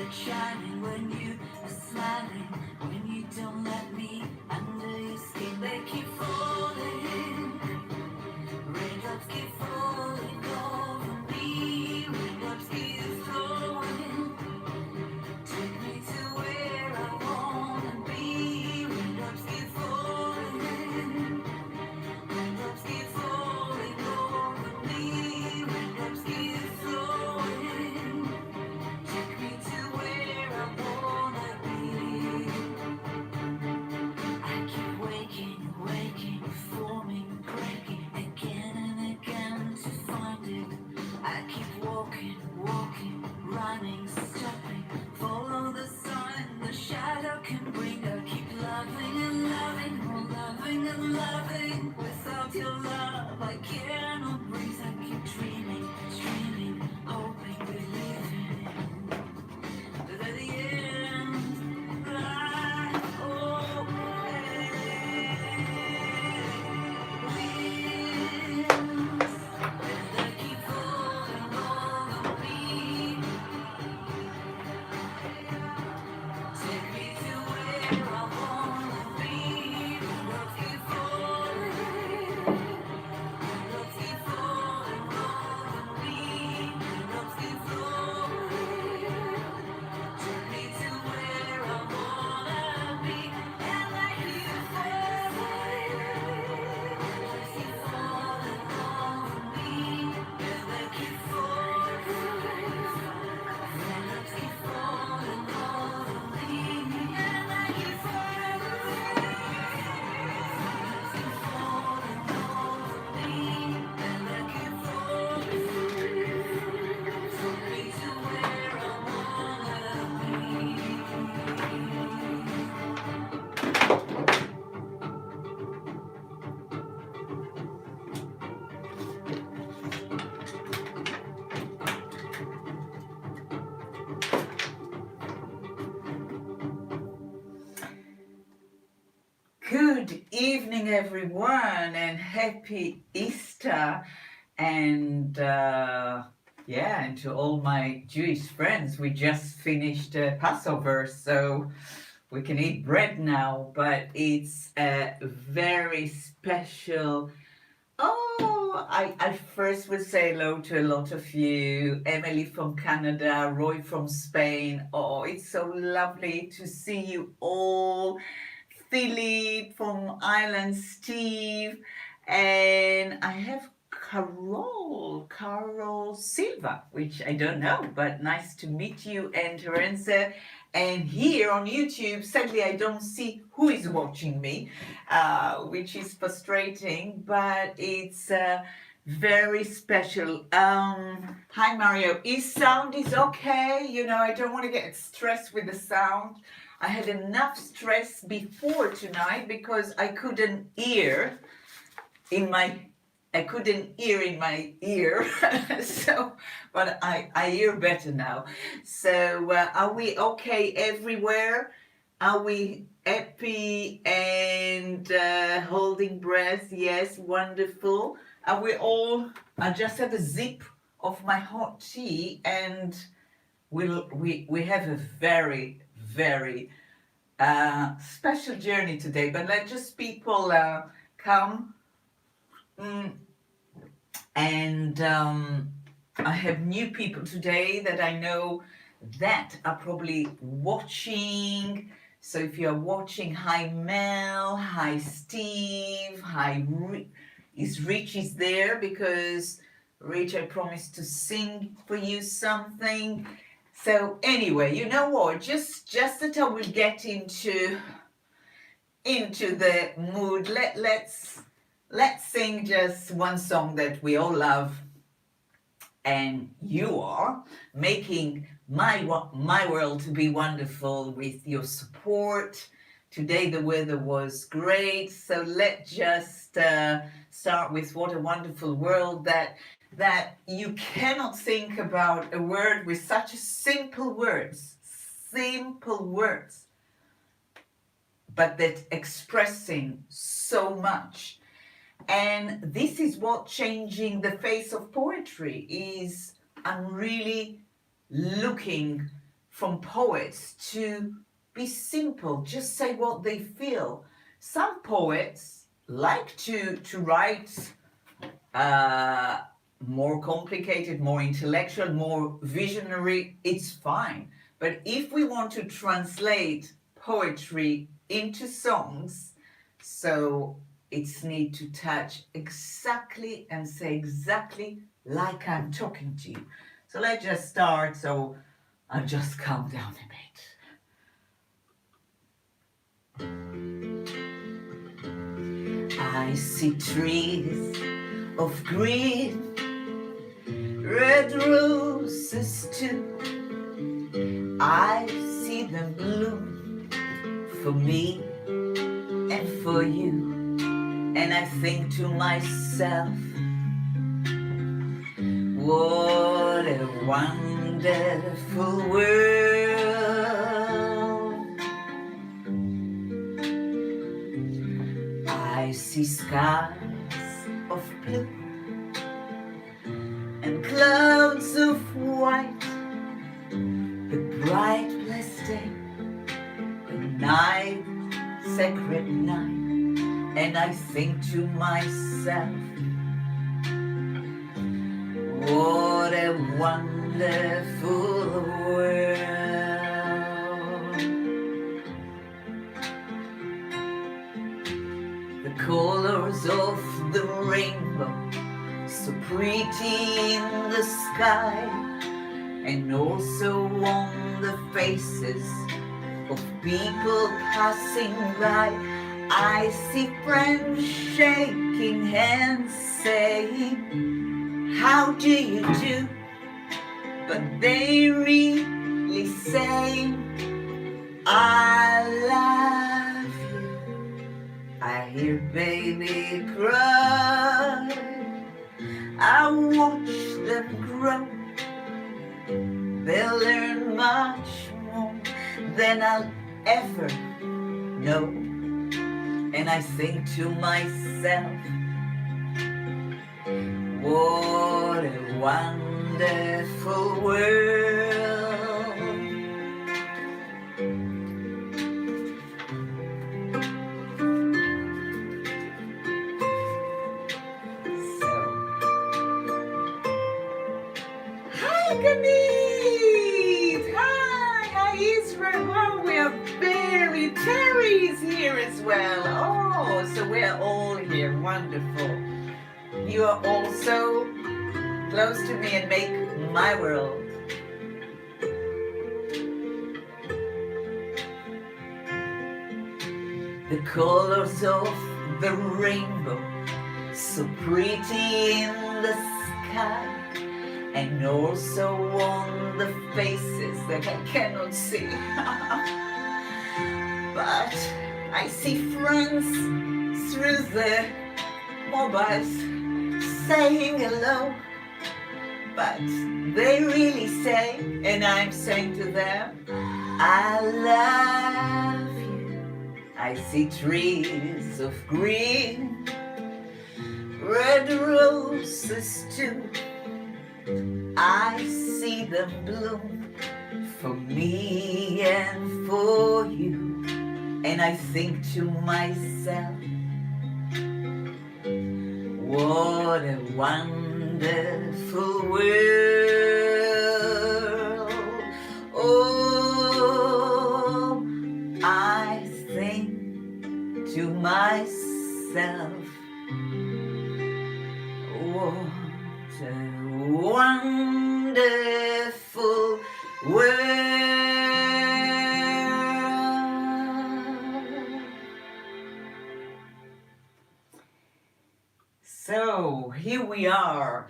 it shining when you are smiling. When you don't let me under your skin, they keep falling. Raindrops keep falling over me. Raindrops keep flowing. Take me to where I wanna be. Raindrops keep falling. Raindrops keep falling over me. Raindrops keep flowing. Take me to where I wanna be. I keep waking, forming, breaking again and again to find it. I keep walking, running, stopping. Follow the sign the shadow can bring. I keep loving and loving, more loving and loving. Without your love, I cannot breathe. I keep dreaming, hoping, believing that at the end, I wins. And they keep falling over me. Take me to where I wanna be. Raindrops keep falling. Raindrops keep falling over me. Raindrops keep flowing. Take me to where I wanna be. And I keep falling. Raindrops keep falling over me. And they keep falling. Raindrops keep falling over me. And I keep falling. Raindrops keep falling over me. And I keep falling. Take me to where I wanna be. Good evening, everyone, and happy Easter. And and to all my Jewish friends, we just finished Passover, so we can eat bread now. But it's a very special. Oh, I first would say hello to a lot of you. Emily from Canada, Roy from Spain. Oh, it's so lovely to see you all. Philip from Ireland, Steve, and I have Carol Silva, which I don't know, but nice to meet you, and Teresa. And here on YouTube, sadly, I don't see who is watching me, which is frustrating, but it's very special. Hi, Mario. Sound is okay? You know, I don't want to get stressed with the sound. I had enough stress before tonight because I couldn't hear in my ear. So, but I hear better now. So, are we okay everywhere? Are we happy and holding breath? Yes, wonderful. Are we all? I just have a sip of my hot tea, and we have a very special journey today. But let just people come. And I have new people today that I know that are probably watching. So if you're watching, hi Mel, hi Steve, hi Rich is there because Rich, I promised to sing for you something. So anyway, you know what? Just that I will get into the mood. Let's sing just one song that we all love, and you are making my world to be wonderful with your support. Today the weather was great, so let's just start with what a wonderful world that you cannot think about a word with such simple words, but that expressing so much. And this is what changing the face of poetry is. I'm really looking from poets to be simple, just say what they feel. Some poets like to write more complicated, more intellectual, more visionary. It's fine. But if we want to translate poetry into songs, so it's need to touch exactly and say exactly like I'm talking to you. So let's just start. So I'll just calm down a bit. I see trees of green, red roses too. I see them bloom for me and for you. And I think to myself, what a wonderful world. I see skies of blue and clouds of white, the bright blessed day, the night, sacred night. And I think to myself, what a wonderful world. The colors of the rainbow, so pretty in the sky, and also on the faces of people passing by. I see friends shaking hands saying, how do you do? But they really say, I love you. I hear baby cry. I watch them grow. They'll learn much more than I'll ever know. And I think to myself, what a wonderful world. So, hi Ganit! Hi Israel! Wow, we are very Terry's here as well. Oh, so we're all here. Wonderful. You are also close to me and make my world. The colors of the rainbow, so pretty in the sky, and also on the faces that I cannot see. But I see friends through the mobiles saying hello, but they really say, and I'm saying to them, I love you. I see trees of green, red roses too. I see them bloom for me and for you. And I think to myself, what a wonderful world. Oh, I think to myself, what a wonderful world. So here we are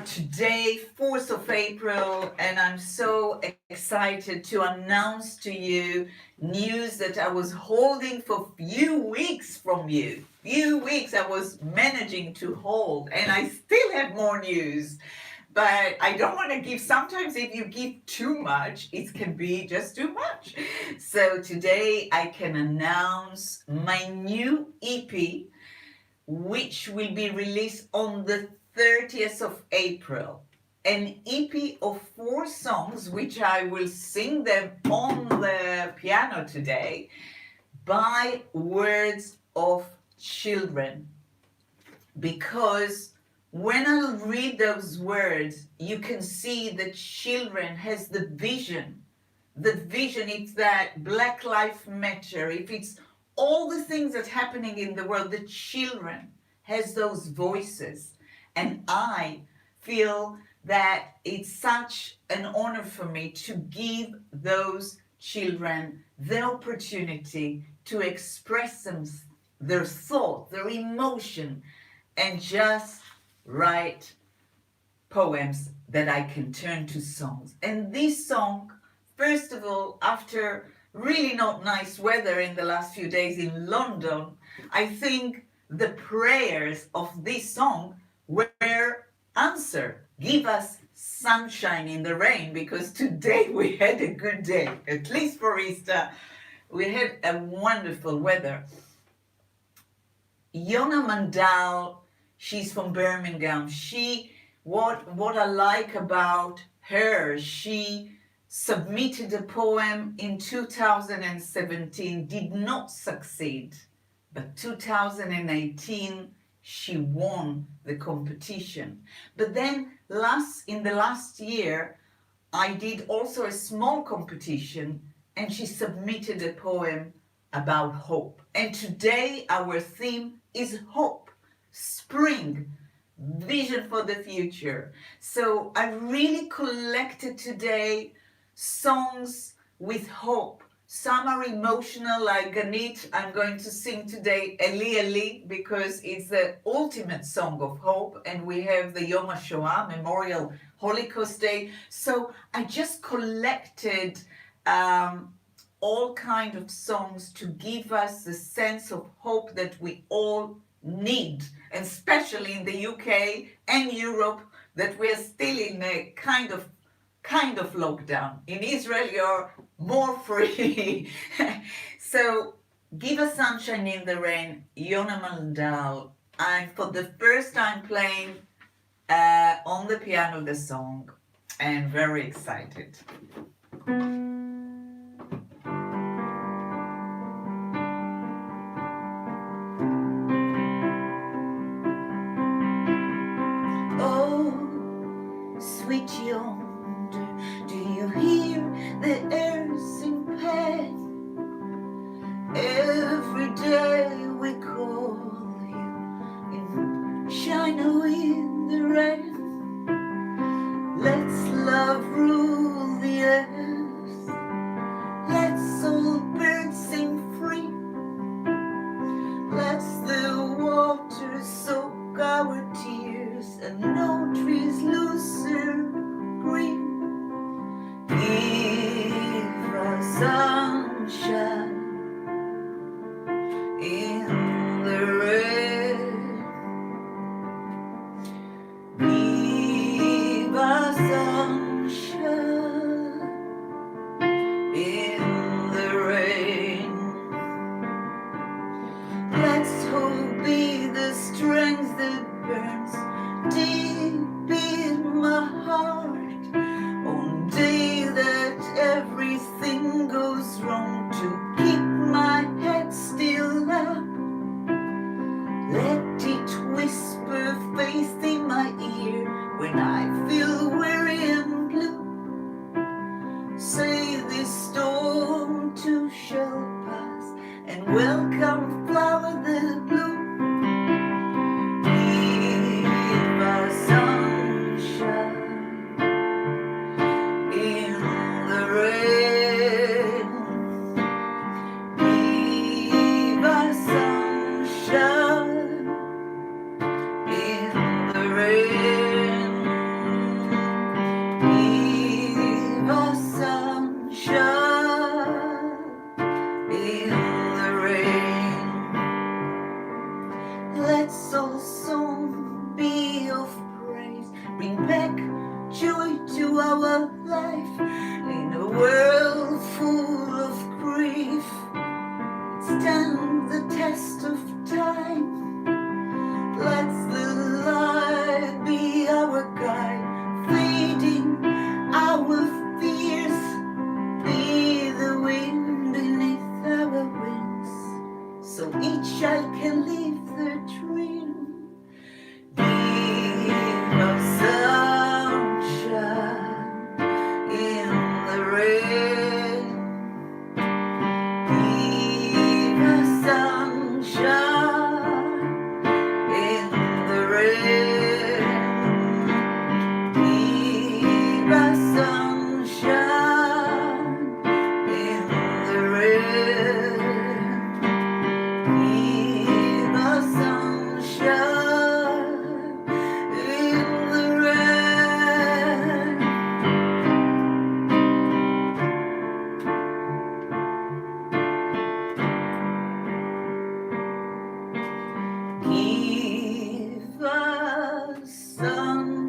today, 4th of April, and I'm so excited to announce to you news that I was holding for few weeks from you. Few weeks I was managing to hold, and I still have more news. But I don't want to give, sometimes if you give too much, it can be just too much. So today I can announce my new EP, which will be released on the 30th of April. an EP of 4 songs, which I will sing them on the piano today, by words of children. Because when I read those words, you can see that children has the vision. The vision, it's that Black Lives Matter, if it's all the things that's happening in the world, the children has those voices. And I feel that it's such an honor for me to give those children the opportunity to express their thought, their emotion, and just write poems that I can turn to songs. And this song, first of all, after really not nice weather in the last few days in London, I think the prayers of this song were answered. Give us sunshine in the rain, because today we had a good day, at least for Easter. We had a wonderful weather. Yona Mandal, she's from Birmingham. What I like about her, she submitted a poem in 2017, did not succeed, but 2018 she won the competition. But then in the last year, I did also a small competition, and she submitted a poem about hope. And today our theme is hope, spring, vision for the future. So I really collected today songs with hope. Some are emotional, like Ganit. I'm going to sing today Eli Eli, because it's the ultimate song of hope, and we have the Yom HaShoah, Memorial Holocaust Day. So I just collected all kind of songs to give us the sense of hope that we all need, and especially in the UK and Europe, that we are still in a kind of lockdown. In Israel, you're more free. So give us sunshine in the rain, Yona Mandal. I'm for the first time playing on the piano the song, and very excited. Sweet yonder, do you hear the air sing pain? Every day we call you in China in the rain. Let's love rule the earth. Let's all birds sing free. Let's the water soak our tears, and no trees lose their green. Give us sunshine in the rain. Give us sunshine in the rain. Let's hope be the strength that burns deep in my heart on day that everything goes wrong, to keep my head still up. Let it whisper faith in my ear when I feel weary and blue. Say this storm too shall pass, and welcome flower the blue. Give us sunshine in the rain. Give us sunshine in the rain. Give us sunshine in the rain. child can live the dream. Give us sunshine in the rain. Give us sunshine in the rain. Give us sunshine in the rain. Give us sunshine in the rain. Give us sunshine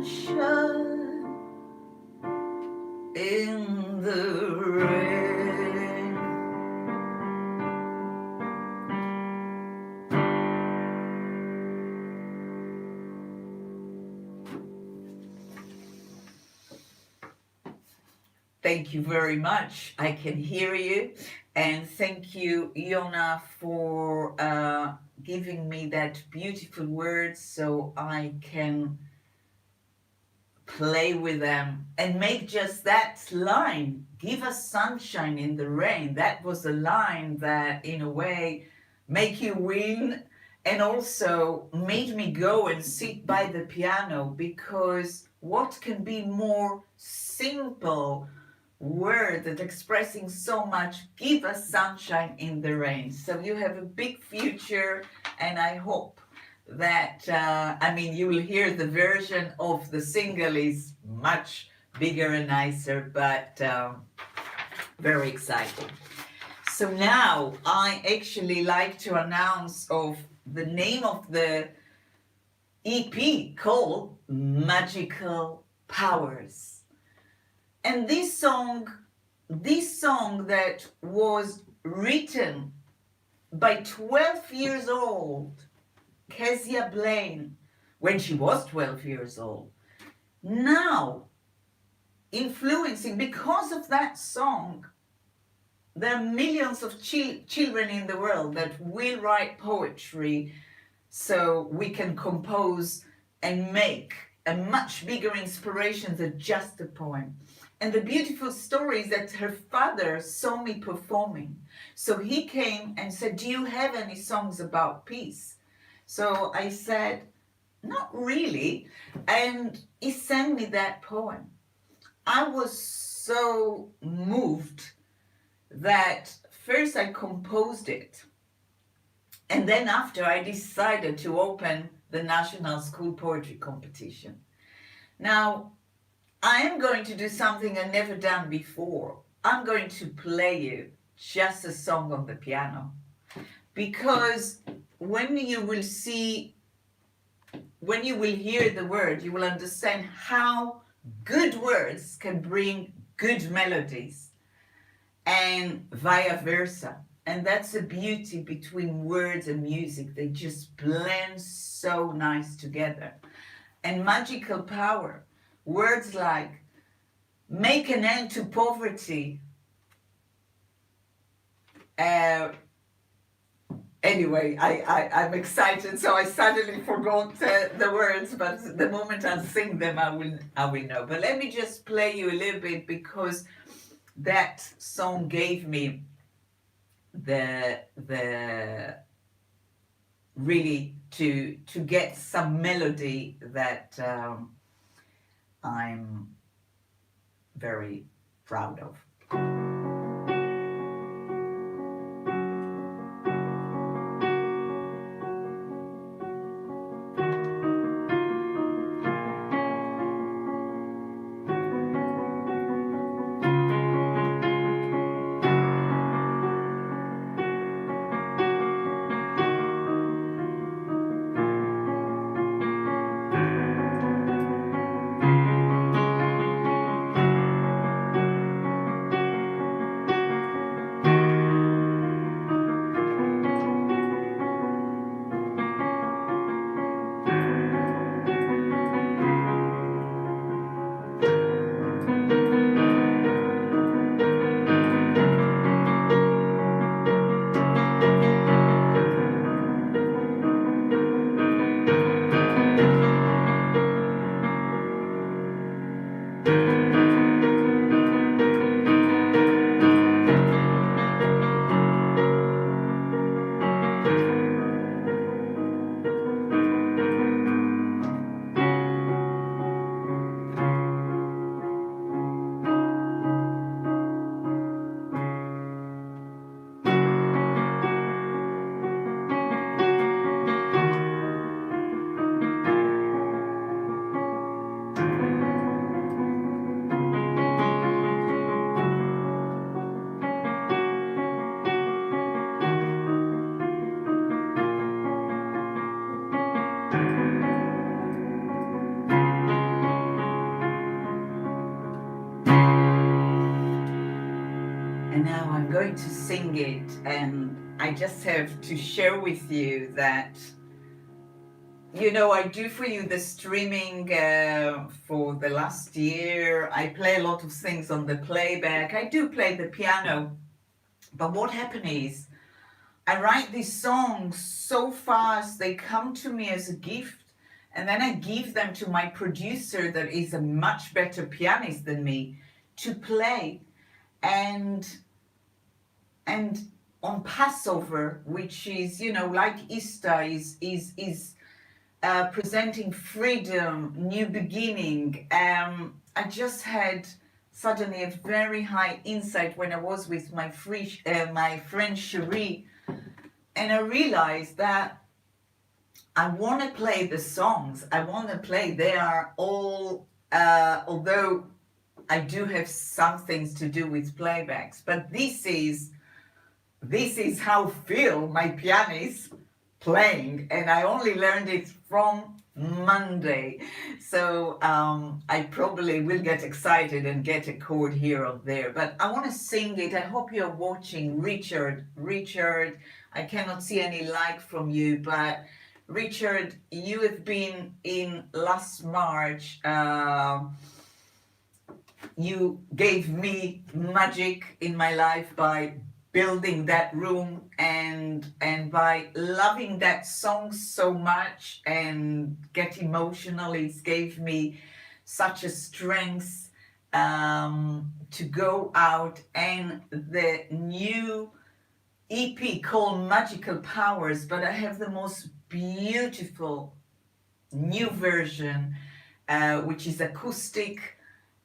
in the rain. Thank you very much. I can hear you. And thank you, Iona, for giving me that beautiful words so I can play with them and make just that line. Give us sunshine in the rain. That was a line that, in a way, make you win and also made me go and sit by the piano, because what can be more simple word that expressing so much? Give us sunshine in the rain. So you have a big future, and I hope that you will hear the version of the single is much bigger and nicer, but very exciting. So now I actually like to announce of the name of the EP called Magical Powers. And this song that was written by 12 years old Kezia Blaine, when she was 12 years old, now influencing, because of that song, there are millions of children in the world that will write poetry so we can compose and make a much bigger inspiration than just a poem. And the beautiful story is that her father saw me performing. So he came and said, "Do you have any songs about peace?" So I said, "Not really." And he sent me that poem. I was so moved that first I composed it. And then after, I decided to open the National School Poetry Competition. Now, I am going to do something I've never done before. I'm going to play you just a song on the piano. Because when you will hear the word, you will understand how good words can bring good melodies, and vice versa. And that's the beauty between words and music. They just blend so nice together. And magical power, words like make an end to poverty. Anyway, I'm excited, so I suddenly forgot the words, but the moment I sing them, I will know. But let me just play you a little bit, because that song gave me the really to get some melody that I'm very proud of. And now I'm going to sing it, and I just have to share with you that, you know, I do for you the streaming for the last year. I play a lot of things on the playback. I do play the piano, but what happened is I write these songs so fast, they come to me as a gift, and then I give them to my producer that is a much better pianist than me to play. And on Passover, which is, you know, like Easter, is presenting freedom, new beginning. I just had suddenly a very high insight when I was with my friend Cherie, and I realized that I want to play the songs. I want to play. They are all, although I do have some things to do with playbacks, but this is how Phil, my pianist, playing, and I only learned it from Monday. So I probably will get excited and get a chord here or there, but I want to sing it. I hope you're watching. Richard, I cannot see any like from you, but Richard, you have been in last March. You gave me magic in my life by building that room and by loving that song so much and get emotional. It gave me such a strength to go out, and the new EP called Magical Powers, but I have the most beautiful new version which is acoustic,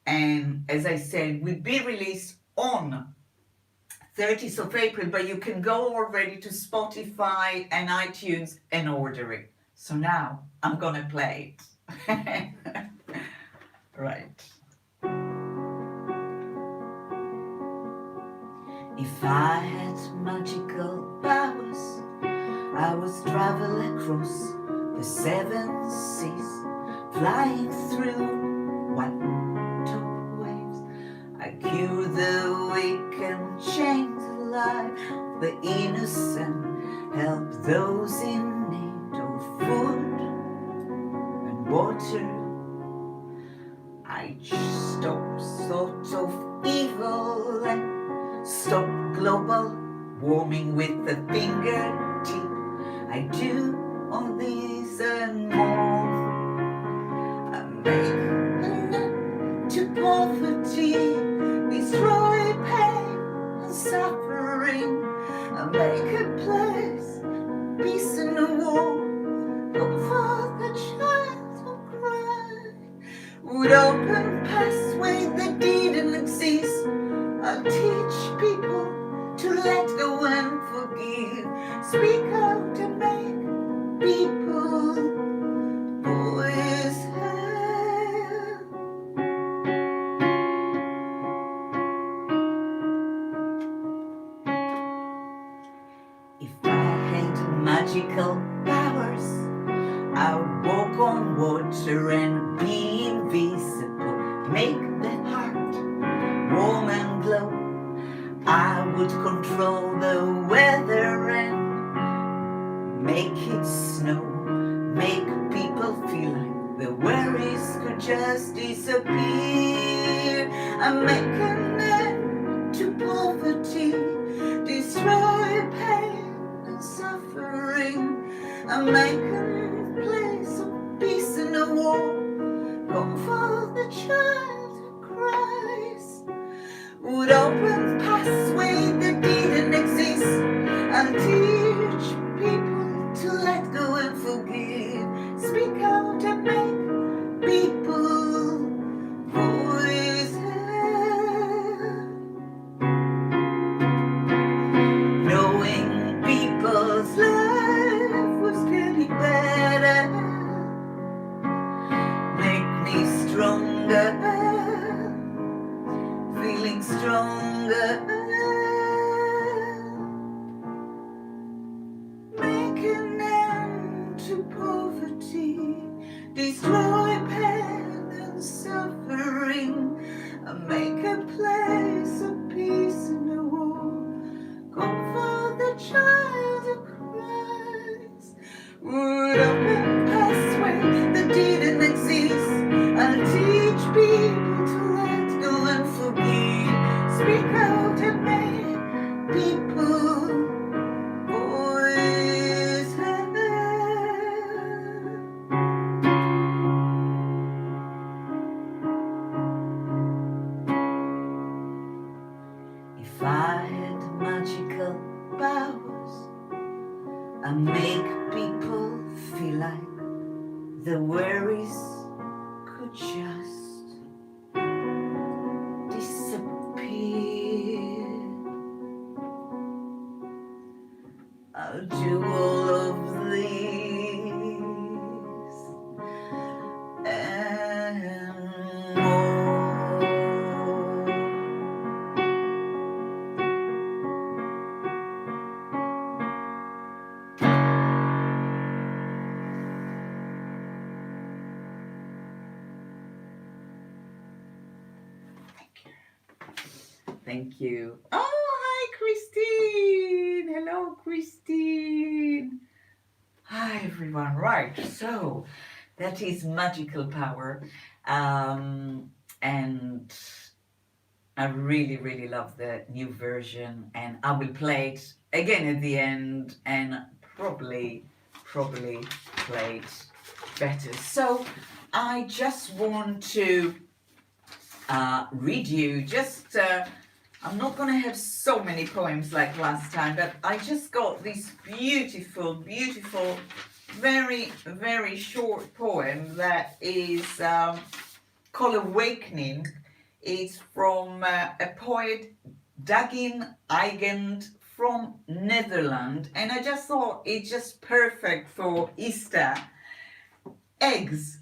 and as I said, will be released on 30th of April, but you can go already to Spotify and iTunes and order it. So now I'm gonna play it. Right. If I had magical powers, I would travel across the 7 seas, flying through white-top waves. I cure the weak and change the life of the innocent, help those in need of food and water. I stop thoughts of evil and stop global warming with a fingertip. I do all these and more. I make an end to poverty, destroy pain and suffering. I make a place, peace in the war, comfort the child who cry. Would open pathway that didn't exist. I'll teach people to let go and forgive. Speak out and make people voice heard. If I had magical powers, I'll walk on water and be invisible, make the heart warm and glow. I would control the weather and make it snow, make people feel like the worries could just disappear. I make an end to poverty, destroy pain and suffering. I make a place of peace in the war, comfort the child who cries. Would open pathway that didn't exist, and teach people to let go and forgive. Speak out and make people voice heard. Knowing people's life was getting better, If I had magical powers, I make people feel like the worries could just disappear. I'll do all of these and more. Thank you. Oh, hi, Christine. Hello, Christine. Hi, everyone. Right. So that is Magical Power. And I really, really love the new version. And I will play it again at the end and probably play it better. So I just want to read you just I'm not going to have so many poems like last time, but I just got this beautiful very short poem that is called Awakening. It's from a poet, Dagin Eigend from Netherlands, and I just thought it's just perfect for Easter. Eggs.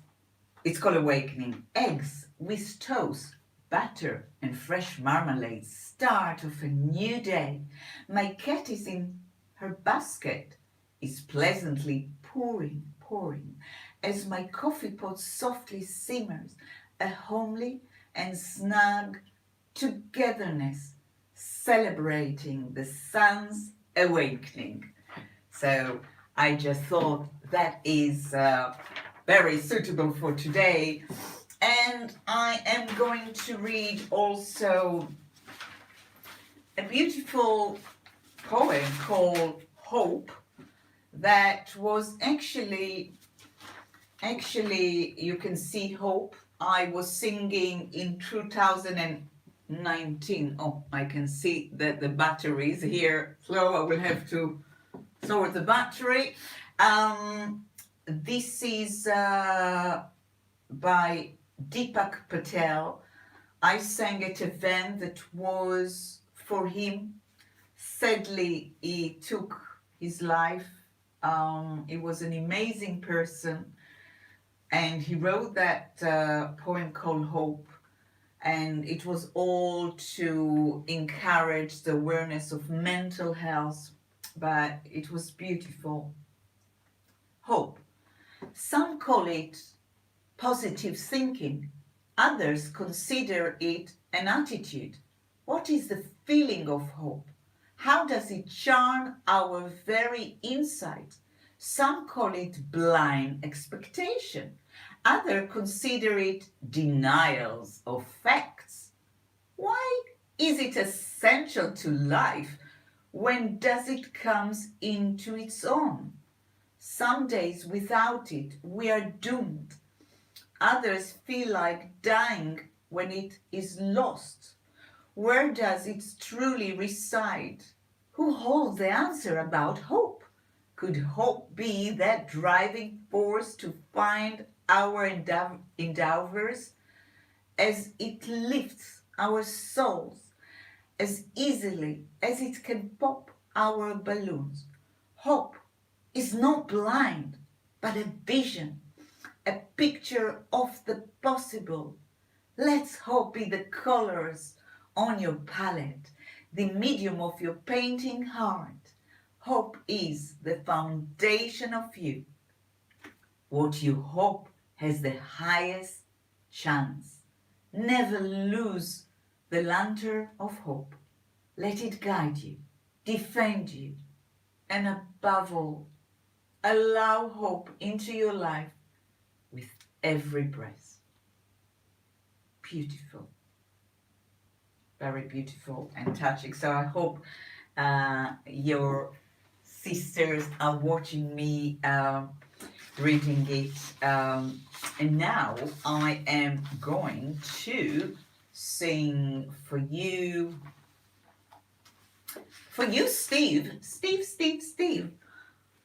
It's called Awakening. Eggs with toast, butter and fresh marmalade. Start of a new day. My cat is in her basket, is pleasantly pouring as my coffee pot softly simmers. A homely and snug togetherness, celebrating the sun's awakening. So I just thought that is very suitable for today. And I am going to read also a beautiful poem called Hope that was actually you can see Hope. I was singing in 2019. Oh, I can see that the battery is here, so I will have to sort the battery. This is by Deepak Patel. I sang at an event that was for him. Sadly, he took his life. He was an amazing person, and he wrote that poem called Hope, and it was all to encourage the awareness of mental health, but it was beautiful. Hope. Some call it positive thinking. Others consider it an attitude. What is the feeling of hope? How does it charm our very insight? Some call it blind expectation. Others consider it denials of facts. Why is it essential to life? When does it come into its own? Some days without it, we are doomed. Others feel like dying when it is lost. Where does it truly reside? Who holds the answer about hope? Could hope be that driving force to find our endeavors as it lifts our souls as easily as it can pop our balloons? Hope is not blind, but a vision, a picture of the possible. Let's hope be the colors on your palette, the medium of your painting heart. Hope is the foundation of you. What you hope has the highest chance. Never lose the lantern of hope. Let it guide you, defend you, and above all, allow hope into your life with every breath. Beautiful. Very beautiful and touching. So I hope your sisters are watching me reading it. And now I am going to sing for you For you, Steve, Steve,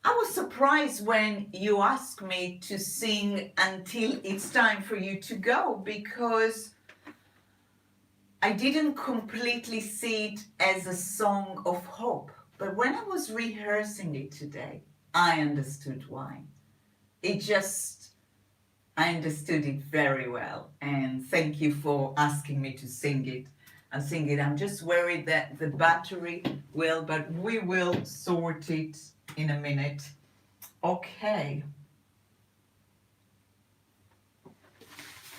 I was surprised when you asked me to sing Until It's Time for You to Go, because I didn't completely see it as a song of hope. But when I was rehearsing it today, I understood why. I understood it very well. And thank you for asking me to sing it. I'm just worried that the battery will, but we will sort it in a minute. Okay.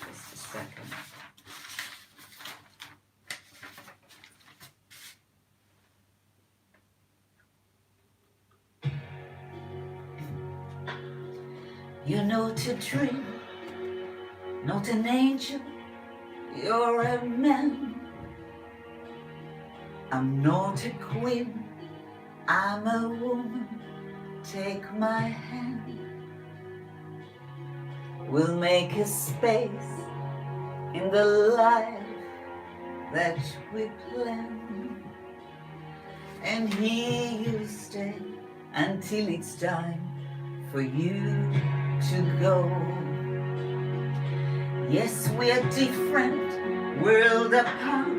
Just a second. You're not a dream, not an angel, you're a man. I'm not a queen, I'm a woman. Take my hand. We'll make a space in the life that we plan. And here you stay until it's time for you to go. Yes, we are different, world apart.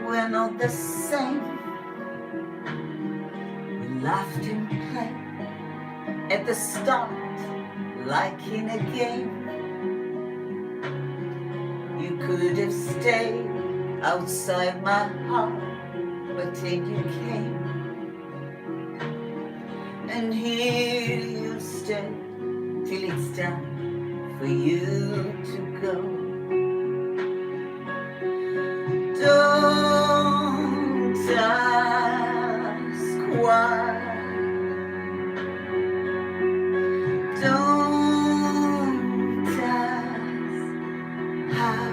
We're not the same. We laughed and played at the start, like in a game. You could have stayed outside my heart, but then you came. And here you stay till it's time for you to go. Don't ask why. Don't ask how.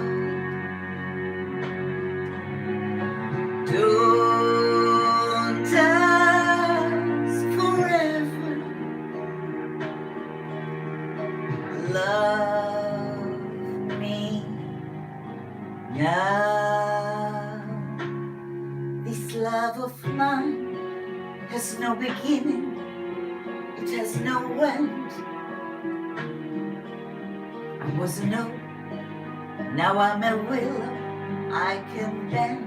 Don't ask forever. Love me now. This love of mine has no beginning, it has no end. I was an oak, now I'm a willow, I can bend.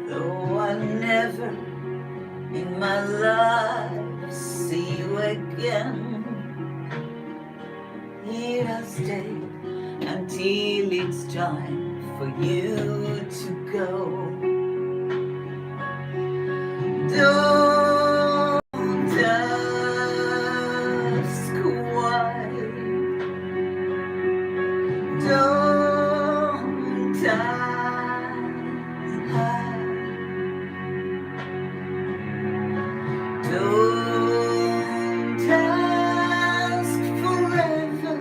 Though I'll never in my life see you again, here I'll stay until it's time for you to go. Don't ask why. Don't ask how. Don't ask forever.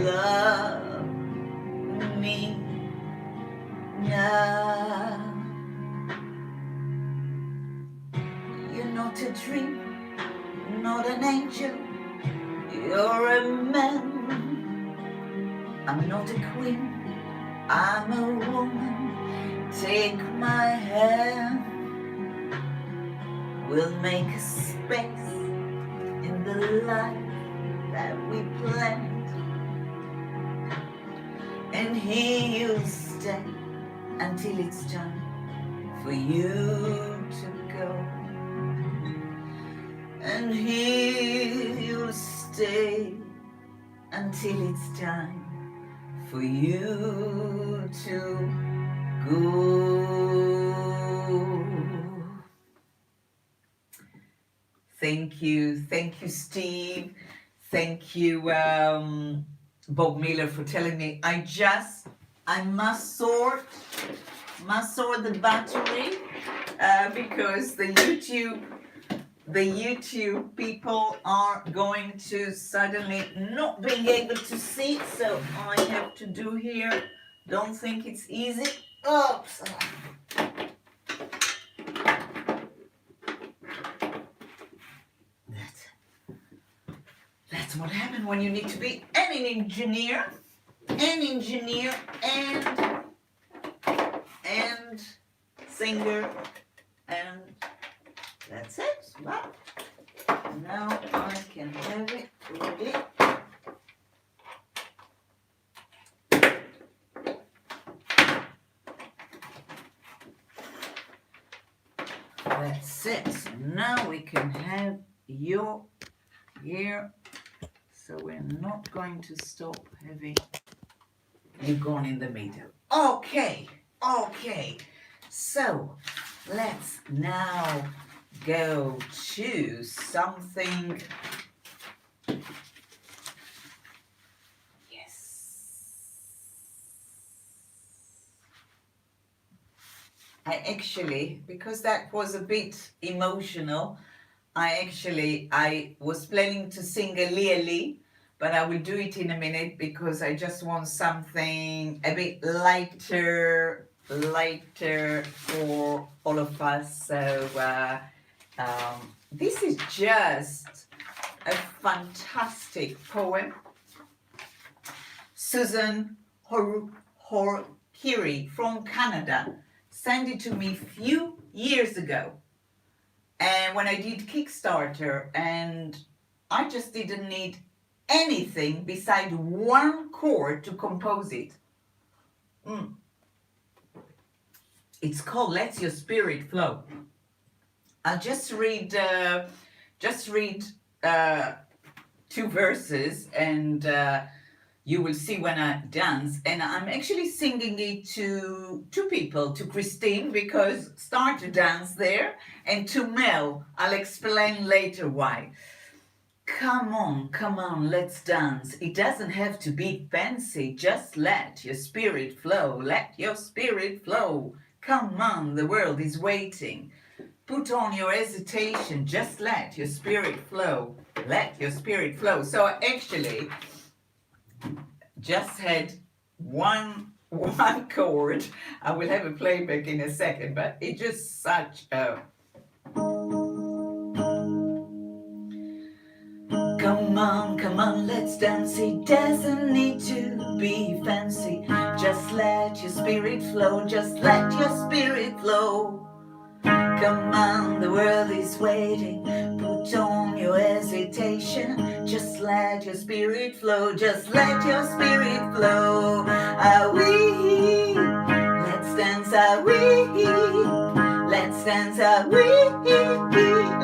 Love me now. You're not a dream, not an angel, you're a man. I'm not a queen, I'm a woman. Take my hand. We'll make a space in the life that we planned. And here you'll stay until it's time for you to go. And here you'll stay until it's time for you to go. Thank you, Steve. Thank you, Bob Miller, for telling me. I must sort the battery because the YouTube people are going to suddenly not being able to see, so I have to do here. Don't think it's easy. Oops. That's what happened when you need to be an engineer and singer, and that's it. Well, now I can have it ready. That's it. So now we can have your ear. So we're not going to stop having you gone in the middle. Okay. So let's now go to something. I actually, because that was a bit emotional, I was planning to sing a Lily, but I will do it in a minute because I just want something a bit lighter for all of us. So this is just a fantastic poem. Susan Horkiri from Canada sent it to me a few years ago, and when I did Kickstarter, and I just didn't need anything beside one chord to compose it. It's called Let Your Spirit Flow. I'll just read 2 verses, and you will see when I dance. And I'm actually singing it to 2 people, to Christine, because start to dance there, and to Mel. I'll explain later why. Come on, let's dance. It doesn't have to be fancy. Just let your spirit flow. Let your spirit flow. Come on, the world is waiting. Put on your hesitation. Just let your spirit flow. Let your spirit flow. So actually, just had one chord. I will have a playback in a second, but it's just such a... Come on, let's dance. It doesn't need to be fancy. Just let your spirit flow. Just let your spirit flow. Come on, the world is waiting. Put on your hesitation. Just let your spirit flow. Just let your spirit flow. Are we? Let's dance. Are we? Let's dance. Are we?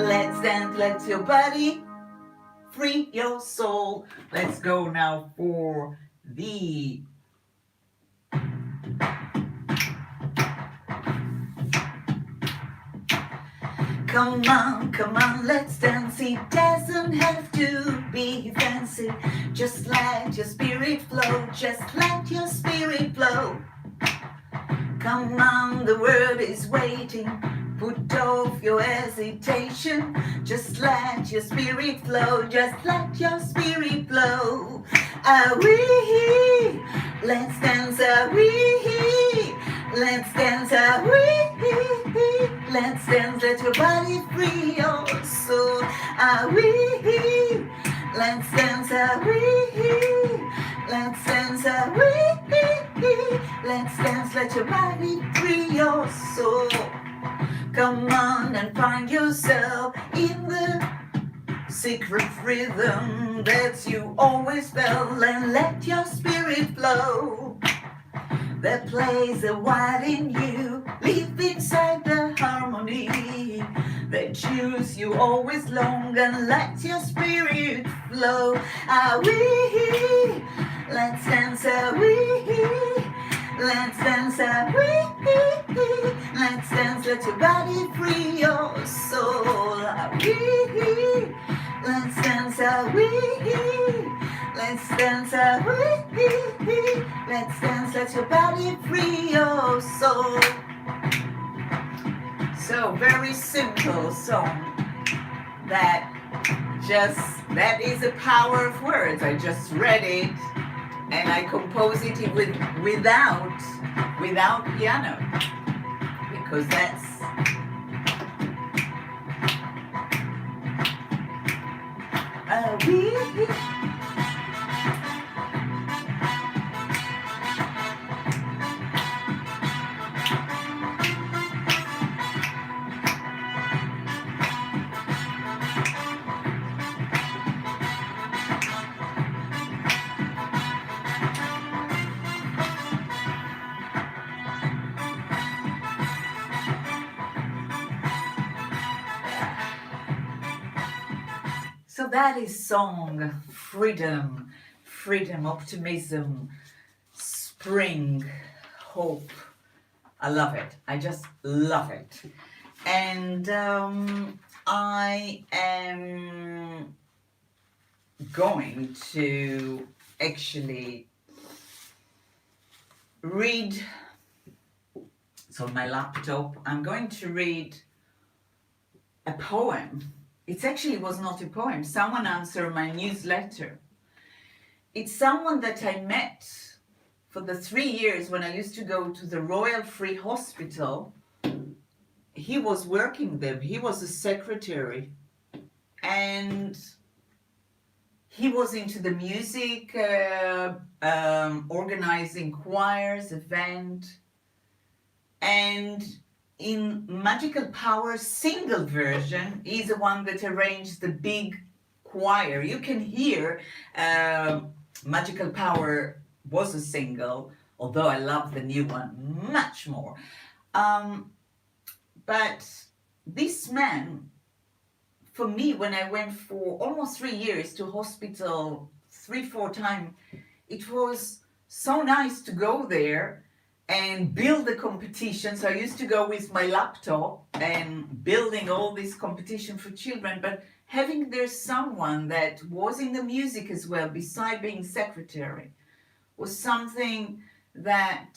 Let's dance. Let your body free your soul. Let's go now for the... Come on, let's dance. It doesn't have to be fancy. Just let your spirit flow. Just let your spirit flow. Come on, the world is waiting. Put off your hesitation. Just let your spirit flow. Just let your spirit flow. Are we? Let's dance. Are we? Let's dance. Are we? Let's dance. Let your body free your soul. Are we? Let's dance. Are we? Let's dance. Are we? Let's dance. Let your body free your soul. Come on and find yourself in the secret rhythm that you always felt, and let your spirit flow. That plays a while in you, live inside the harmony that choose you always long, and let your spirit flow. Are we? Let's dance. Are we? Let's dance. Are we? Let's dance. Let your body free your soul. Are we? Let's dance. Are we? Let's dance. Are we? Let's dance. Let your body free your soul. So very simple song. That is the power of words. I just read it and I composed it without piano, because that's that is song, freedom, freedom, optimism, spring, hope. I love it. I just love it. And I am going to actually read, so on my laptop, I'm going to read a poem. It actually was not a poem. Someone answered my newsletter. It's someone that I met for the 3 years when I used to go to the Royal Free Hospital. He was working there. He was a secretary. And he was into the music, organizing choirs, event. And in Magical Power single version, he's the one that arranged the big choir. You can hear Magical Power was a single, although I love the new one much more. But this man, for me, when I went for almost 3 years to hospital 3-4 times, it was so nice to go there and build the competition. So I used to go with my laptop and building all this competition for children, but having there someone that was in the music as well, beside being secretary, was something that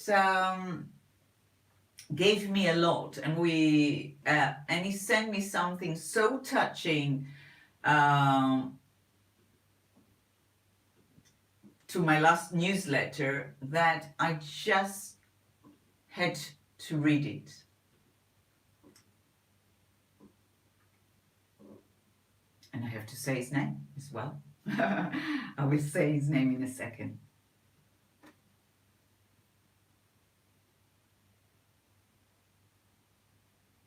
gave me a lot. And and he sent me something so touching to my last newsletter that I just had to read it. And I have to say his name as well. I will say his name in a second.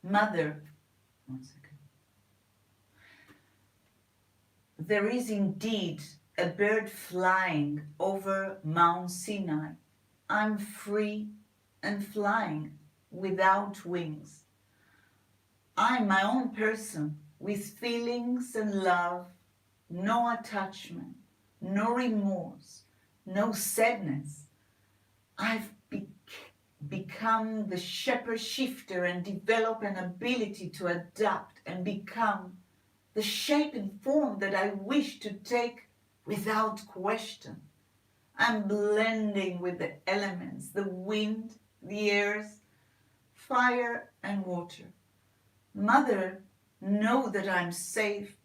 Mother, 1 second. There is indeed a bird flying over Mount Sinai. I'm free and flying without wings. I'm my own person with feelings and love, no attachment, no remorse, no sadness. I've become the shepherd shifter and develop an ability to adapt and become the shape and form that I wish to take without question. I'm blending with the elements, the wind, the airs, fire and water. Mother, know that I'm safe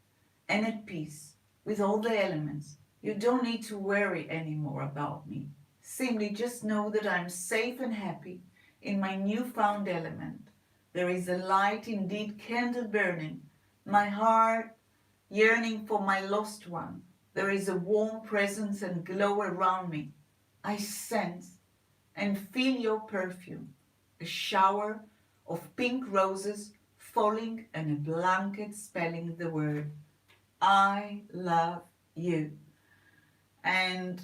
and at peace with all the elements. You don't need to worry anymore about me. Simply just know that I'm safe and happy in my newfound element. There is a light, indeed candle burning, my heart yearning for my lost one. There is a warm presence and glow around me. I sense and feel your perfume, a shower of pink roses falling and a blanket spelling the word, I love you. And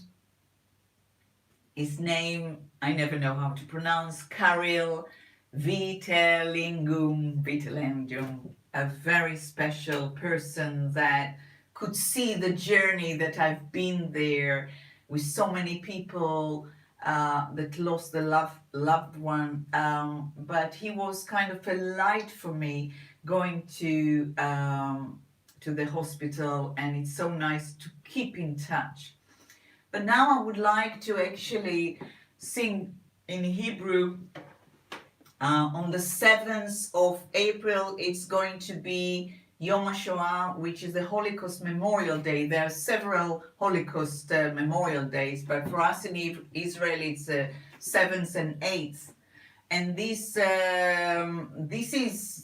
his name, I never know how to pronounce, Karil Vitelingum, a very special person that could see the journey that I've been there with so many people that lost the loved one. But he was kind of a light for me going to the hospital, and it's so nice to keep in touch. But now I would like to actually sing in Hebrew. On the 7th of April, it's going to be Yom HaShoah, which is the Holocaust Memorial Day. There are several Holocaust Memorial Days, but for us in Israel, it's 7th and 8th. And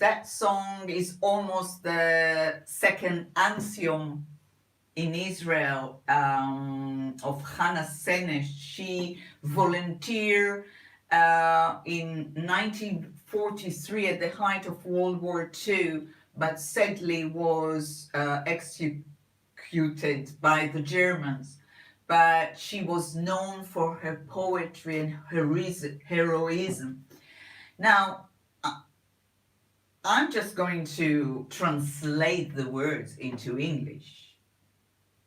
that song is almost the second anthem in Israel of Hannah Senesh. She volunteered in 1943 at the height of World War II, but sadly was executed by the Germans. But she was known for her poetry and heroism. Now, I'm just going to translate the words into English.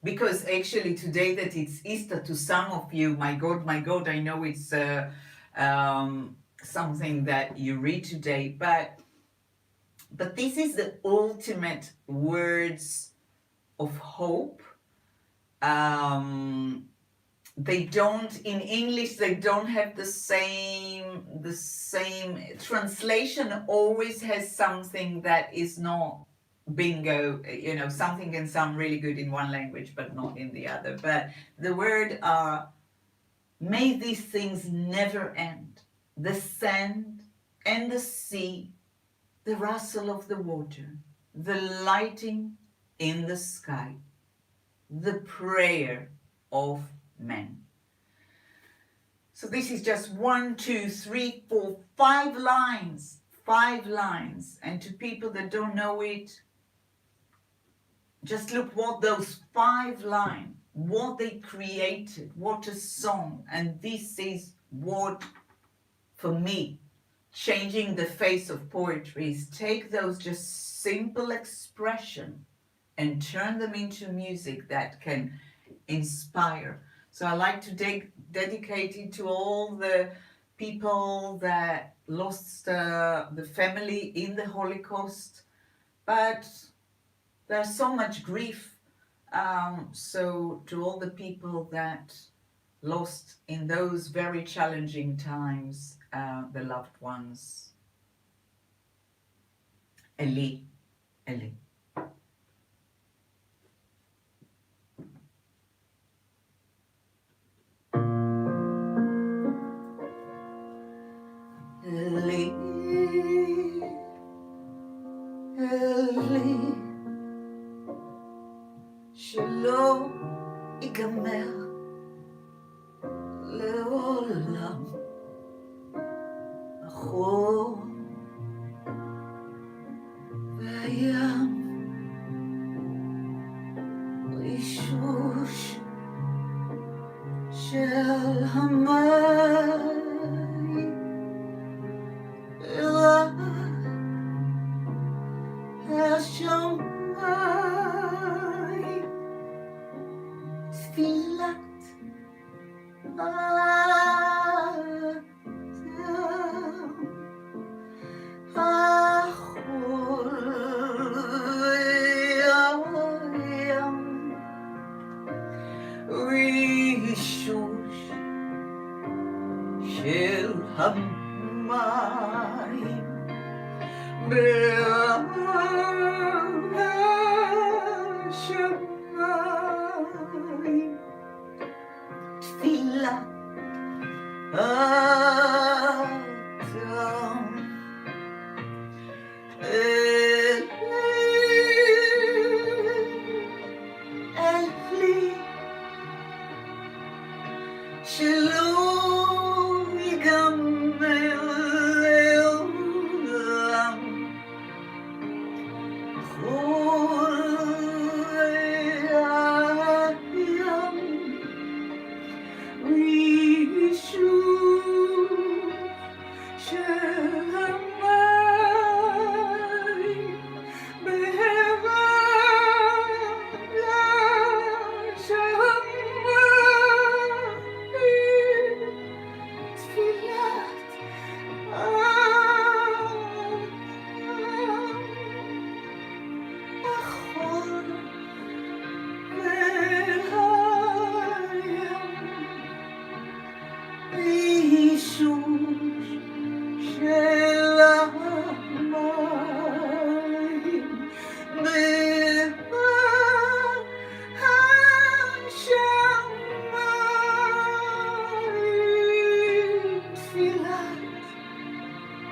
because actually today that it's Easter, to some of you, my God, I know it's something that you read today, but this is the ultimate words of hope. They don't, in English, they don't have the same translation. Always has something that is not bingo, something can sound really good in one language but not in the other. But the word are, may these things never end. The sand and the sea, the rustle of the water, the lighting in the sky, the prayer of men. So this is just 1, 2, 3, 4, 5 lines. 5 lines. And to people that don't know it, just look what those 5 lines, what they created, what a song. And this is what, for me, changing the face of poetry is take those just simple expression and turn them into music that can inspire. So I like to dedicate it to all the people that lost the family in the Holocaust, but there's so much grief. So to all the people that lost in those very challenging times, the loved ones. Eli, Eli. Eli, Eli, שלא ייגמר לעולם החור והים רישוש של המים רק השמיים תפילת האדם החול והים רישוש של המים השמיים תפילת האדם אלי שלא ייגמר לעולם חול הים רישוש של המים בהרה השמיים תפילת האדם החול והים רישוש של המים בהר השמיים תפילת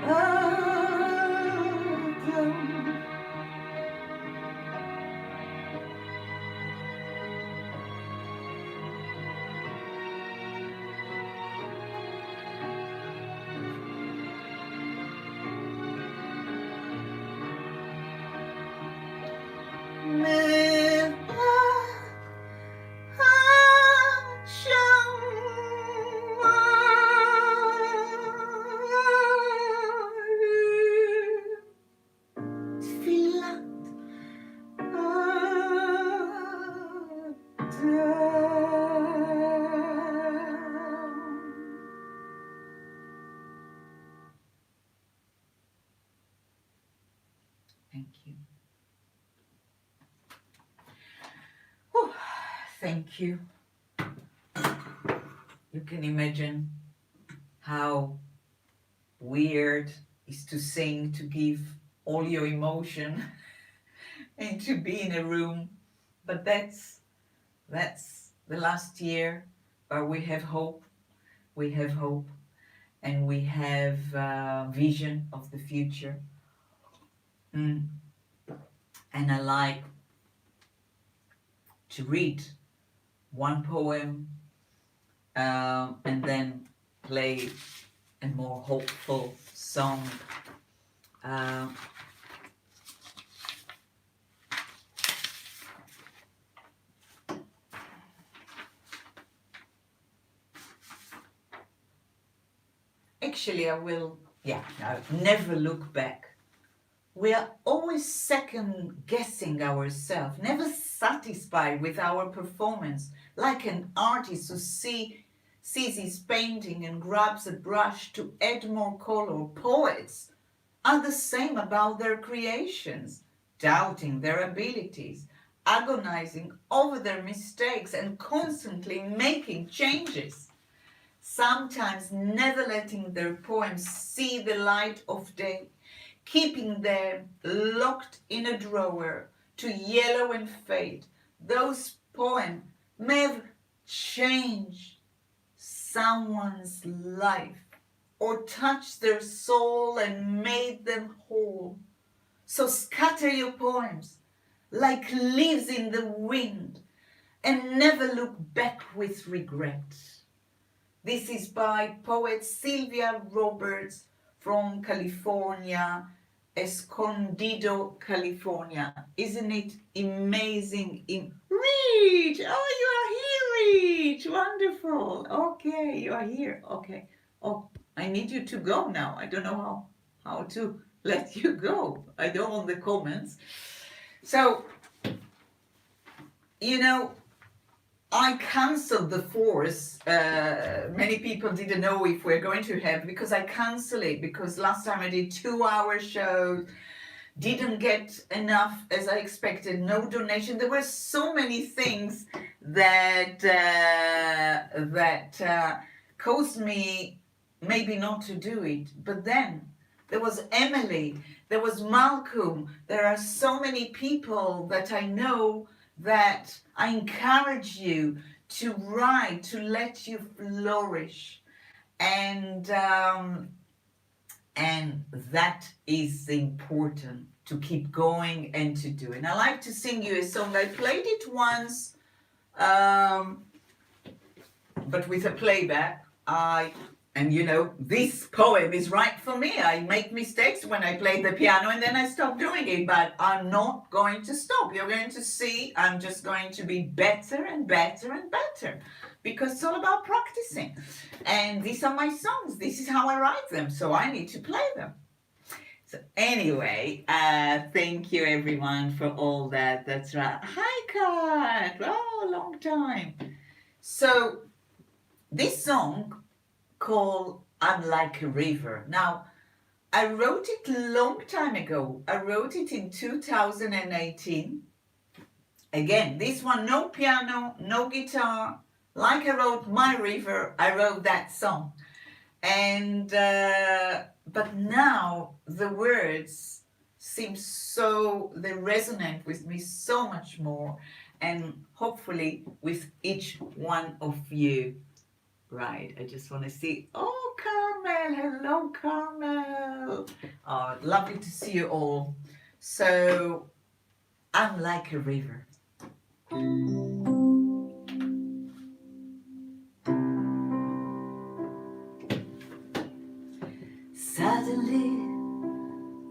האדם Thank you. Whew. Thank you. You can imagine how weird it is to sing, to give all your emotion and to be in a room. But that's the last year where we have hope. We have hope and we have vision of the future. And I like to read one poem and then play a more hopeful song. Actually, I'll never look back. We are always second guessing ourselves, never satisfied with our performance, like an artist who sees his painting and grabs a brush to add more color. Poets are the same about their creations, doubting their abilities, agonizing over their mistakes, and constantly making changes. Sometimes never letting their poems see the light of day, keeping them locked in a drawer to yellow and fade. Those poems may have changed someone's life or touched their soul and made them whole. So scatter your poems like leaves in the wind and never look back with regret. This is by poet Sylvia Roberts from California, Escondido, California. Isn't it amazing? Reach! Oh, you are here, Reach! Wonderful. Okay, you are here. Okay. Oh, I need you to go now. I don't know how to let you go. I don't want the comments. So, I cancelled the force. Many people didn't know if we're going to have, because I cancelled it because last time I did 2-hour shows, didn't get enough as I expected, no donation. There were so many things that caused me maybe not to do it. But then there was Emily, there was Malcolm. There are so many people that I know that I encourage you to write, to let you flourish. And that is important, to keep going and to do. And I like to sing you a song. I played it once, but with a playback. And this poem is right for me. I make mistakes when I play the piano and then I stop doing it, but I'm not going to stop. You're going to see I'm just going to be better and better and better, because it's all about practicing. And these are my songs. This is how I write them, so I need to play them. So anyway, thank you everyone for all that. That's right. Hi, Kat. Oh, long time. So this song called I'm Like a River. Now, I wrote it a long time ago. I wrote it in 2018. Again, this one, no piano, no guitar. Like I wrote My River, I wrote that song. And, but now the words seem they resonate with me so much more, and hopefully with each one of you. Right, I just want to see, oh, Carmel, hello, Carmel. Oh, lovely to see you all. So, I'm like a river. Suddenly,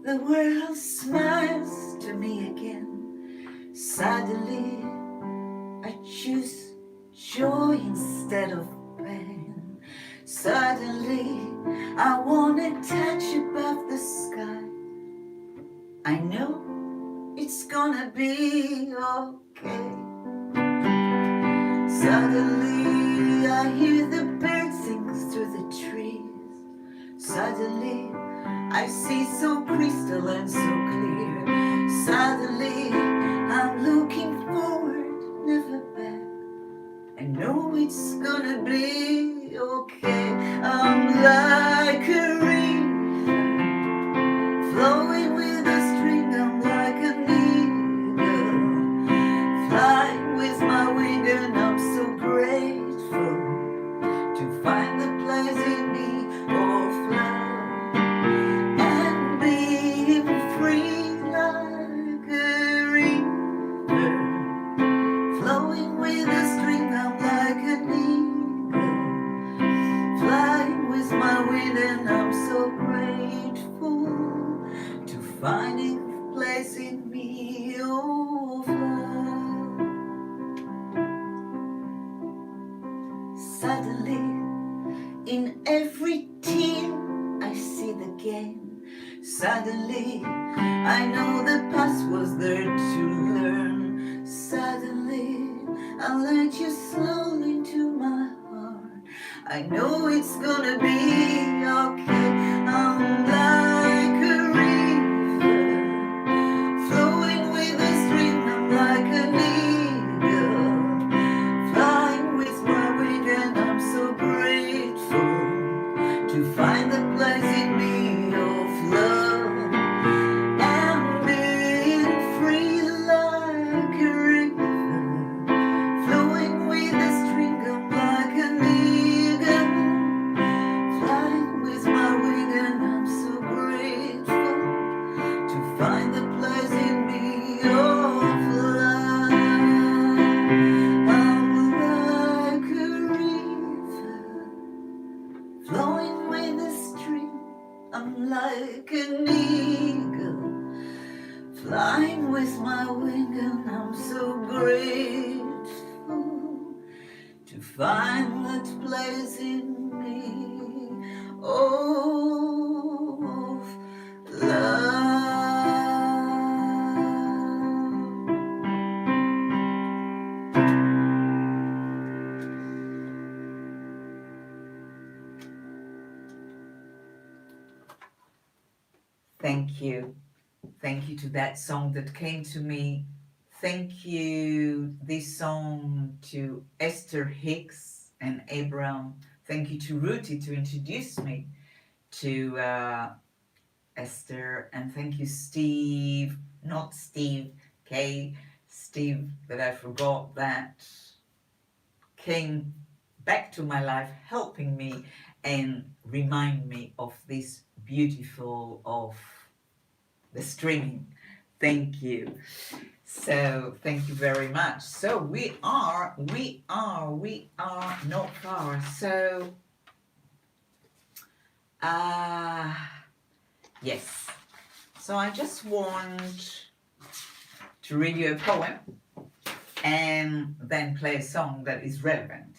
the world smiles to me again. Suddenly, I choose joy instead of pain. Suddenly, I want to touch above the sky. I know it's gonna be okay. Suddenly, I hear the birds sing through the trees. Suddenly, I see so crystal and so clear. Suddenly I'm looking forward, never back. I know it's gonna be okay. I'm like a river flowing with a string. I'm like an eagle flying with my wing, and I'm so grateful to find the place in me of love and being free like a river flowing with a string. I'm like an eagle flying with my wing, and I'm so grateful to finding a place in me of love. Suddenly in every tear I see the game. Suddenly I know the past was there to learn. Suddenly I let you slowly into my heart. I know it's gonna be okay. I'm like a river flowing with a stream. I'm like an eagle flying with my wing, and I'm so grateful to find the place in me of love and being free like a river flowing with a string. I'm like an eagle flying with my wing, and I'm so grateful to find the place in me of love. I'm like a river flowing with a stream. I'm like an eagle flying with my wing, and I'm so grateful to find that place in me of love. Thank you. Thank you to that song that came to me. Thank you, this song, to Esther Hicks and Abram. Thank you to Ruti to introduce me to Esther. And thank you, Steve, not Steve, K, Steve, that I forgot, that came back to my life, helping me and remind me of this beautiful of the streaming. Thank you. So thank you very much. So we are not far. So yes. So I just want to read you a poem and then play a song that is relevant.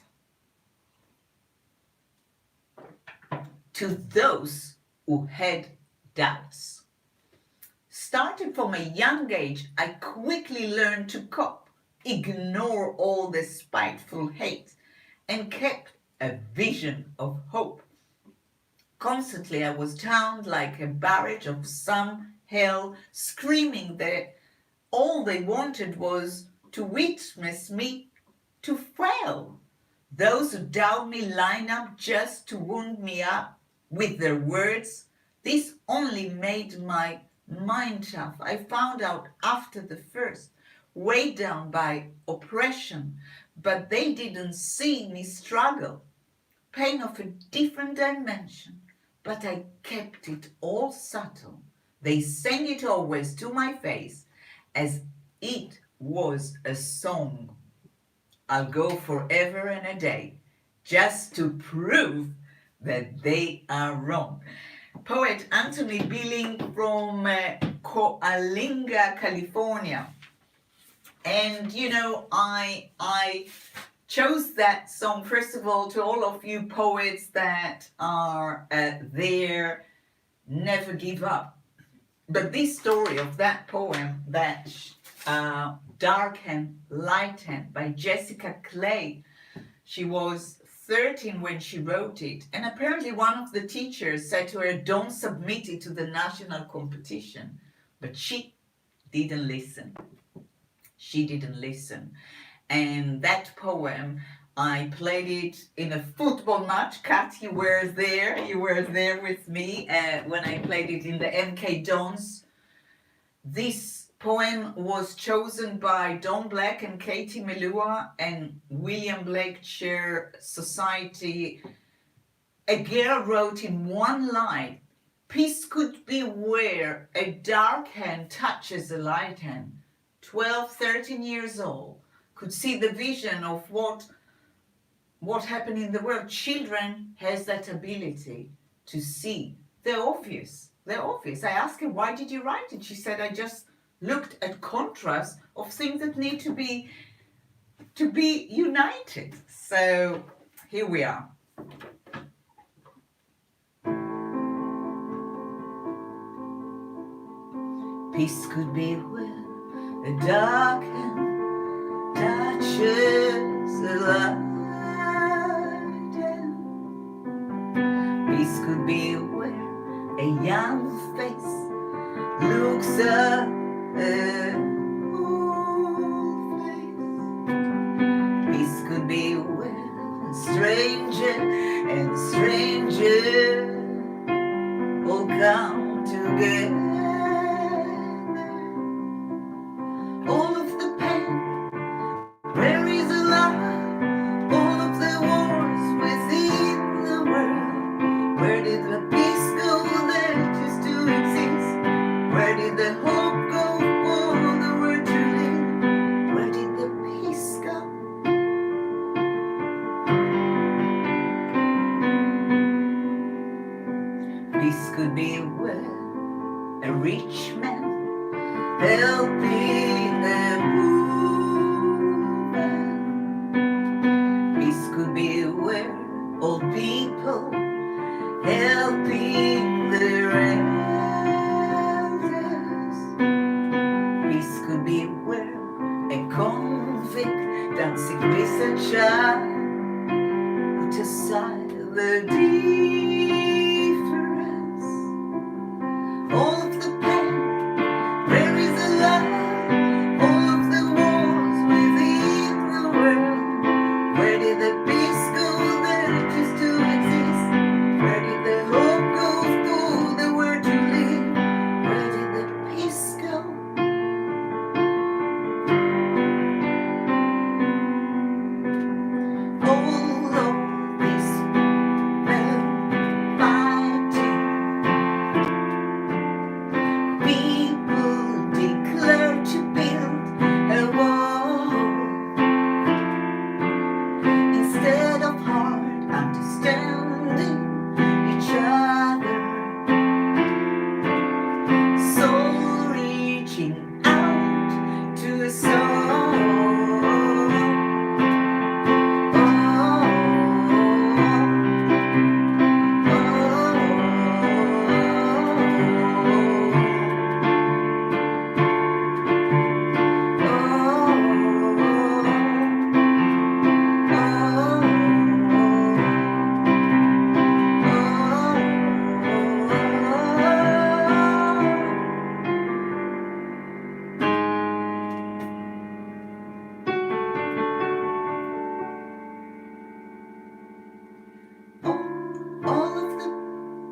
To those who had doubts. Starting from a young age, I quickly learned to cope, ignore all the spiteful hate, and kept a vision of hope. Constantly, I was downed like a barrage of some hell, screaming that all they wanted was to witness me to fail. Those who doubt me line up just to wound me up with their words. This only made my mind tough. I found out after the first, weighed down by oppression, but they didn't see me struggle. Pain of a different dimension, but I kept it all subtle. They sang it always to my face as it was a song. I'll go forever and a day just to prove that they are wrong. Poet Anthony Billing from Coalinga, California. And you know, I chose that song first of all to all of you poets that are there, never give up. But this story of that poem, that Dark and Light Hand by Jessica Clay, she was 13 when she wrote it, and apparently one of the teachers said to her, don't submit it to the national competition, but she didn't listen. She didn't listen. And that poem, I played it in a football match. Kat, you were there. You were there with me when I played it in the MK Dons. This poem was chosen by Don Black and Katie Melua and William Blake Chair Society. A girl wrote in one line, "Peace could be where a dark hand touches a light hand." 12, 13 years old, could see the vision of what happened in the world. Children has that ability to see. They're obvious. I asked her, why did you write it? She said, I just looked at contrast of things that need to be united. So here we are. Peace could be where a dark hand touches the light. Peace could be where a young face looks up at old face. Peace could be where a stranger and stranger all come together. All of the pain, where is the love? All of the wars within the world. Where did the peace go that used to exist? Where did the hope go for the world to live? Where did the peace go? Peace could be where a rich man helping the poor. Peace could be where old people helping their elders. Peace could be where a convict dancing with a child put aside the difference. All of the pain, where is the love? All of the wars within the world. Where did the peace go that used to exist? Where did the hope go for the world to live? Where did the peace go? All of this men fighting. People declare to build a wall instead of hard understanding each other. Soul reaching out to a soul.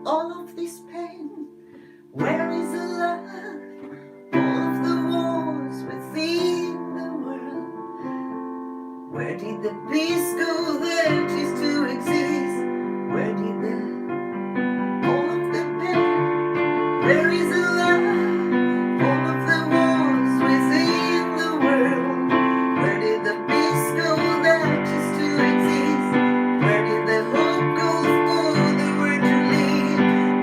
All of this pain, where is the love? All of the wars within the world. Where did the peace go that used to exist? Where did all of the pain, where is the love? All of the wars within the world. Where did the peace go that used to exist? Where did the hope go for the world to live?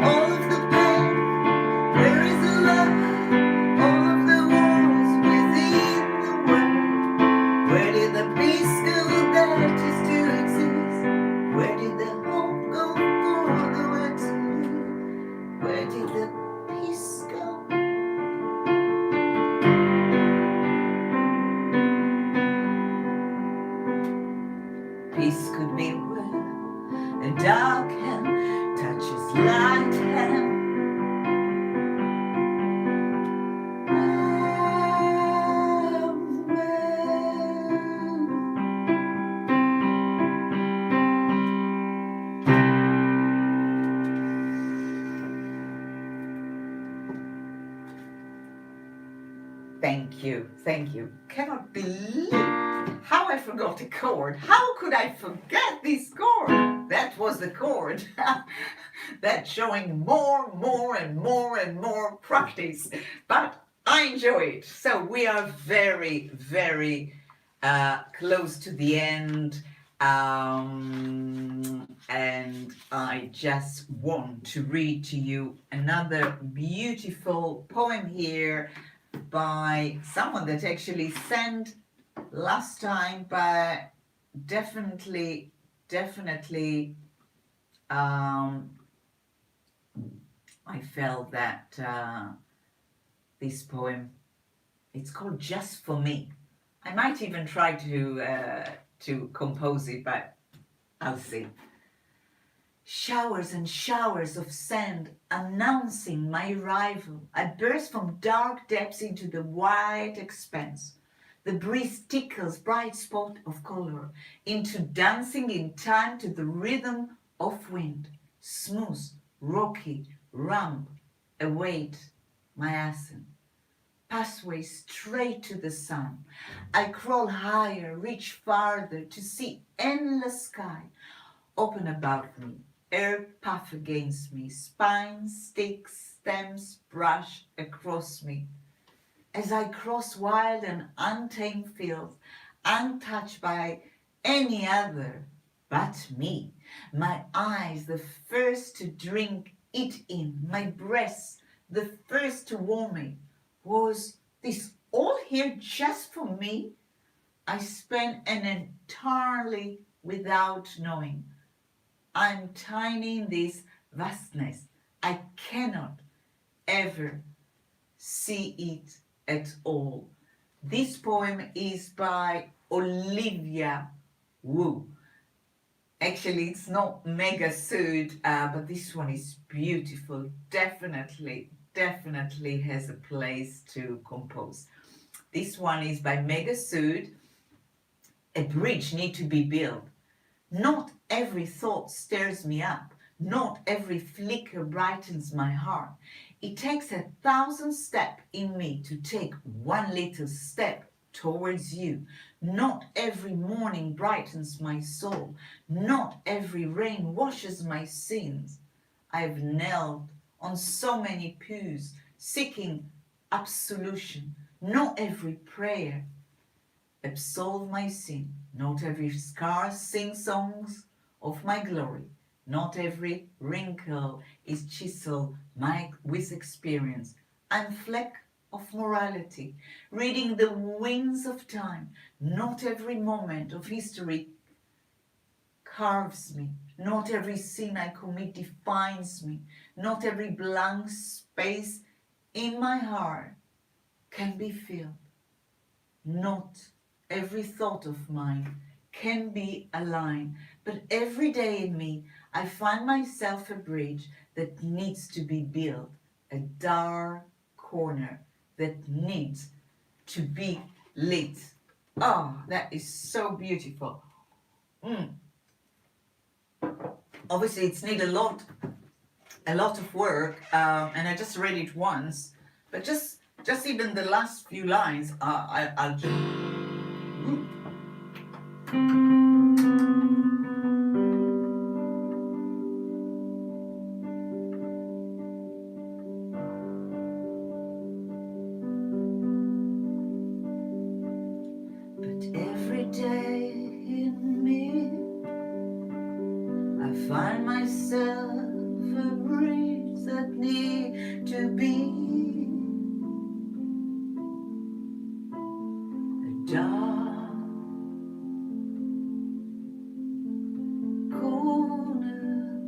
All of the pain, where is the love? All of the wars within the world. Where did the peace go that used to exist? Where did the hope go for the world to live? Where did the peace Thank you, thank you. Cannot believe how I forgot a chord. How could I forget this chord? That was the chord. That's showing more and more practice. But I enjoy it. So we are very close to the end. And I just want to read to you another beautiful poem here by someone that actually sent last time, but definitely um, I felt that this poem, it's called Just For Me. I might even try to compose it, but I'll see. Showers and showers of sand announcing my arrival. I burst from dark depths into the wide expanse. The breeze tickles bright spot of color into dancing in time to the rhythm of wind. Smooth, rocky, ramp, await my ascent. Pathway straight to the sun. I crawl higher, reach farther to see endless sky open about me. Air puff against me, spines, sticks, stems brush across me. As I cross wild and untamed fields, untouched by any other but me, my eyes the first to drink it in, my breasts the first to warm it. Was this all here just for me? I spent an entirely without knowing. I'm tiny in this vastness. I cannot ever see it at all. This poem is by Olivia Wu. Actually, it's not mega sued, but this one is beautiful. Definitely has a place to compose. This one is by Mega Sued. A bridge need to be built. Not every thought stirs me up. Not every flicker brightens my heart. It takes 1,000 steps in me to take one little step towards you. Not every morning brightens my soul. Not every rain washes my sins. I've knelt on so many pews, seeking absolution. Not every prayer absolve my sin. Not every scar sings songs of my glory. Not every wrinkle is chiseled with experience. I'm fleck of morality, reading the wings of time. Not every moment of history carves me. Not every sin I commit defines me. Not every blank space in my heart can be filled. Not every thought of mine can be a line, but every day in me I find myself a bridge that needs to be built, a dark corner that needs to be lit. Oh, that is so beautiful. Obviously, it's need a lot of work, and I just read it once, but just even the last few lines, I'll just. But every day in me, I find myself a bridge that need to be a dark corner.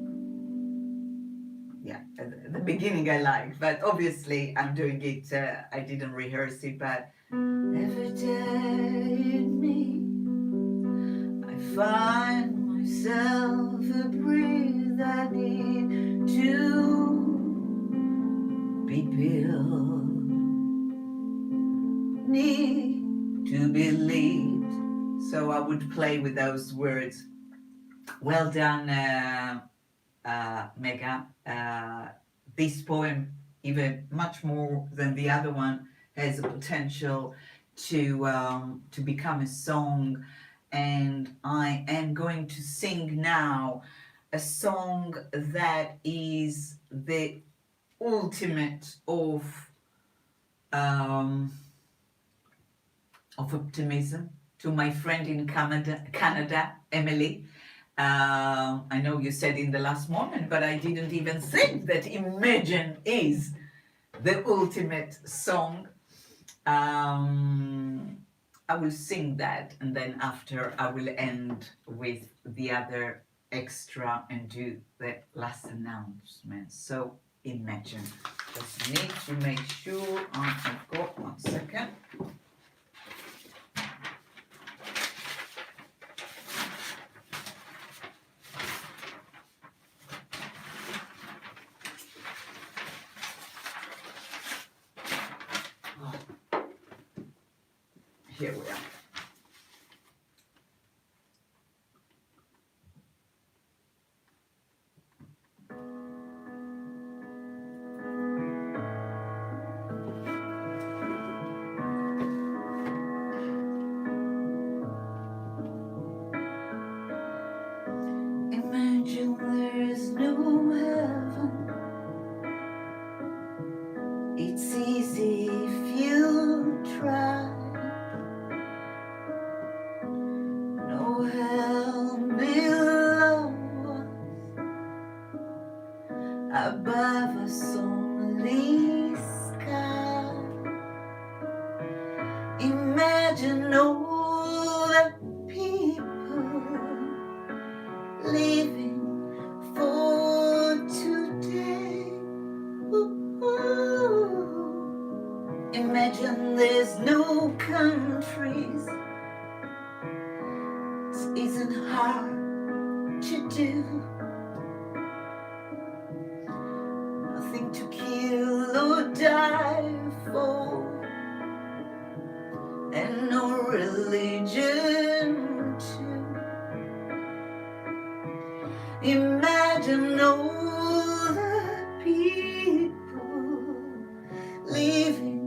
Yeah, at the beginning I liked, but obviously I'm doing it, I didn't rehearse it, but every day in me I find myself a bridge that need to be built, need to be lit. So I would play with those words. Well done, Mega. This poem, even much more than the other one, has a potential to become a song. And I am going to sing now a song that is the ultimate um, of optimism. To my friend in Canada, Emily. I know you said in the last moment, but I didn't even think that Imagine is the ultimate song. I will sing that, and then after I will end with the other extra and do the last announcement. So Imagine. Just need to make sure I have got 1 second. Here we are. Imagine there is no heaven. It's easy if you try. No hell below us, above us only sky. Imagine all the people living for today. Ooh. Imagine there's no countries. It isn't hard to do. Nothing to kill or die for, and no religion too. Imagine all the people living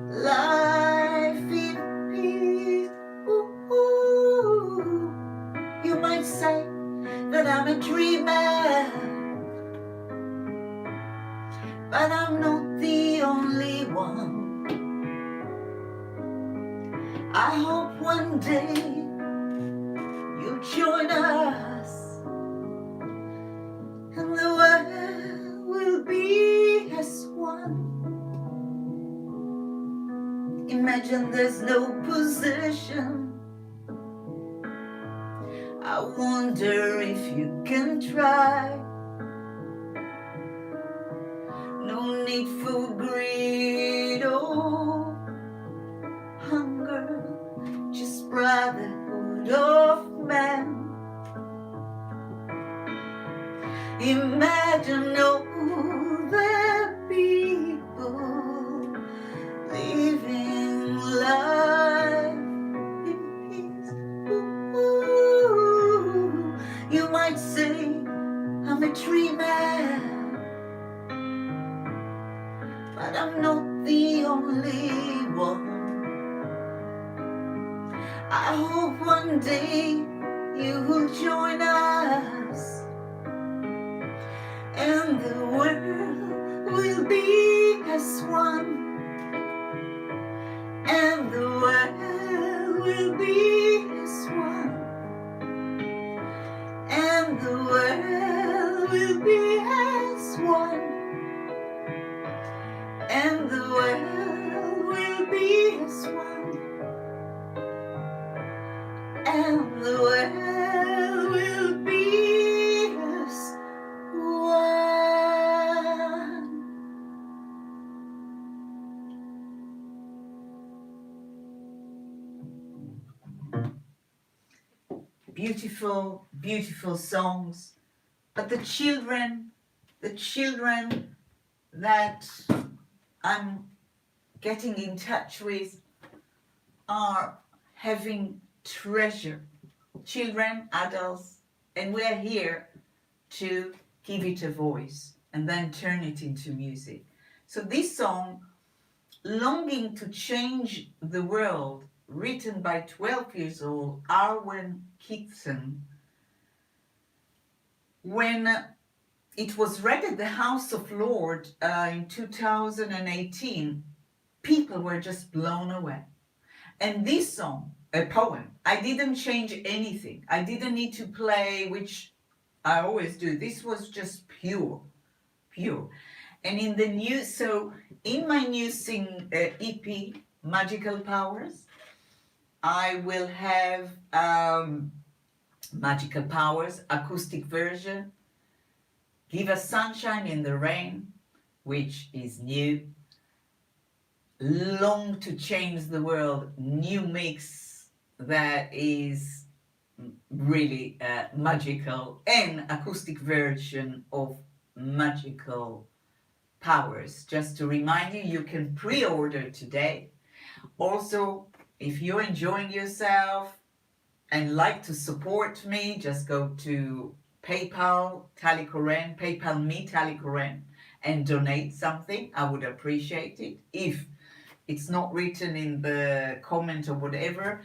life in peace. Ooh. You might say that I'm a dreamer, but I'm not the only one. I hope one day you'll join us, and the world will be as one. Imagine there's no possession. I wonder if you can try. No need for greed or hunger, just brotherhood of man. Imagine all the people living life in peace. Ooh. You might say I'm a dreamer, but I'm not the only one. I hope one day you will join us, and the world will be as one. And the world will be as one. And the world will be as one. And the world will be as one. And the world will be as one. Beautiful, beautiful songs. But the children that I'm getting in touch with are having treasure. Children, adults, and we're here to give it a voice and then turn it into music. So this song Longing to Change the World, written by 12 years old Arwen Kitson. When it was read at the House of Lords in 2018, people were just blown away. And this song, a poem, I didn't change anything. I didn't need to play, which I always do. This was just pure. And in the new, so in my new EP, Magical Powers, I will have Magical Powers acoustic version, Give Us Sunshine in the Rain, which is new, Long to Change the World, new mix that is really magical, and acoustic version of Magical Powers. Just to remind you, you can pre-order today. Also, if you're enjoying yourself and like to support me, just go to PayPal, Tali Koren, PayPal me, Tali Koren, and donate something. I would appreciate it. If it's not written in the comment or whatever,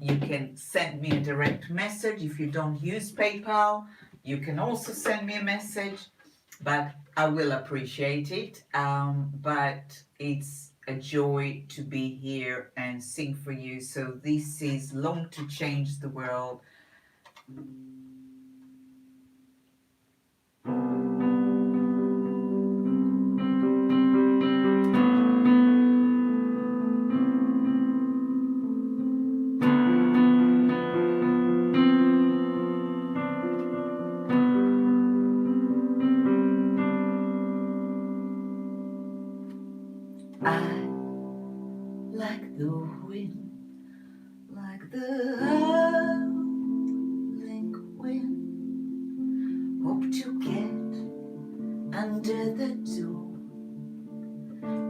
you can send me a direct message. If you don't use PayPal, you can also send me a message, but I will appreciate it. But it's a joy to be here and sing for you. So this is Long to Change the World. I, like the wind, like the howling wind, hope to get under the door,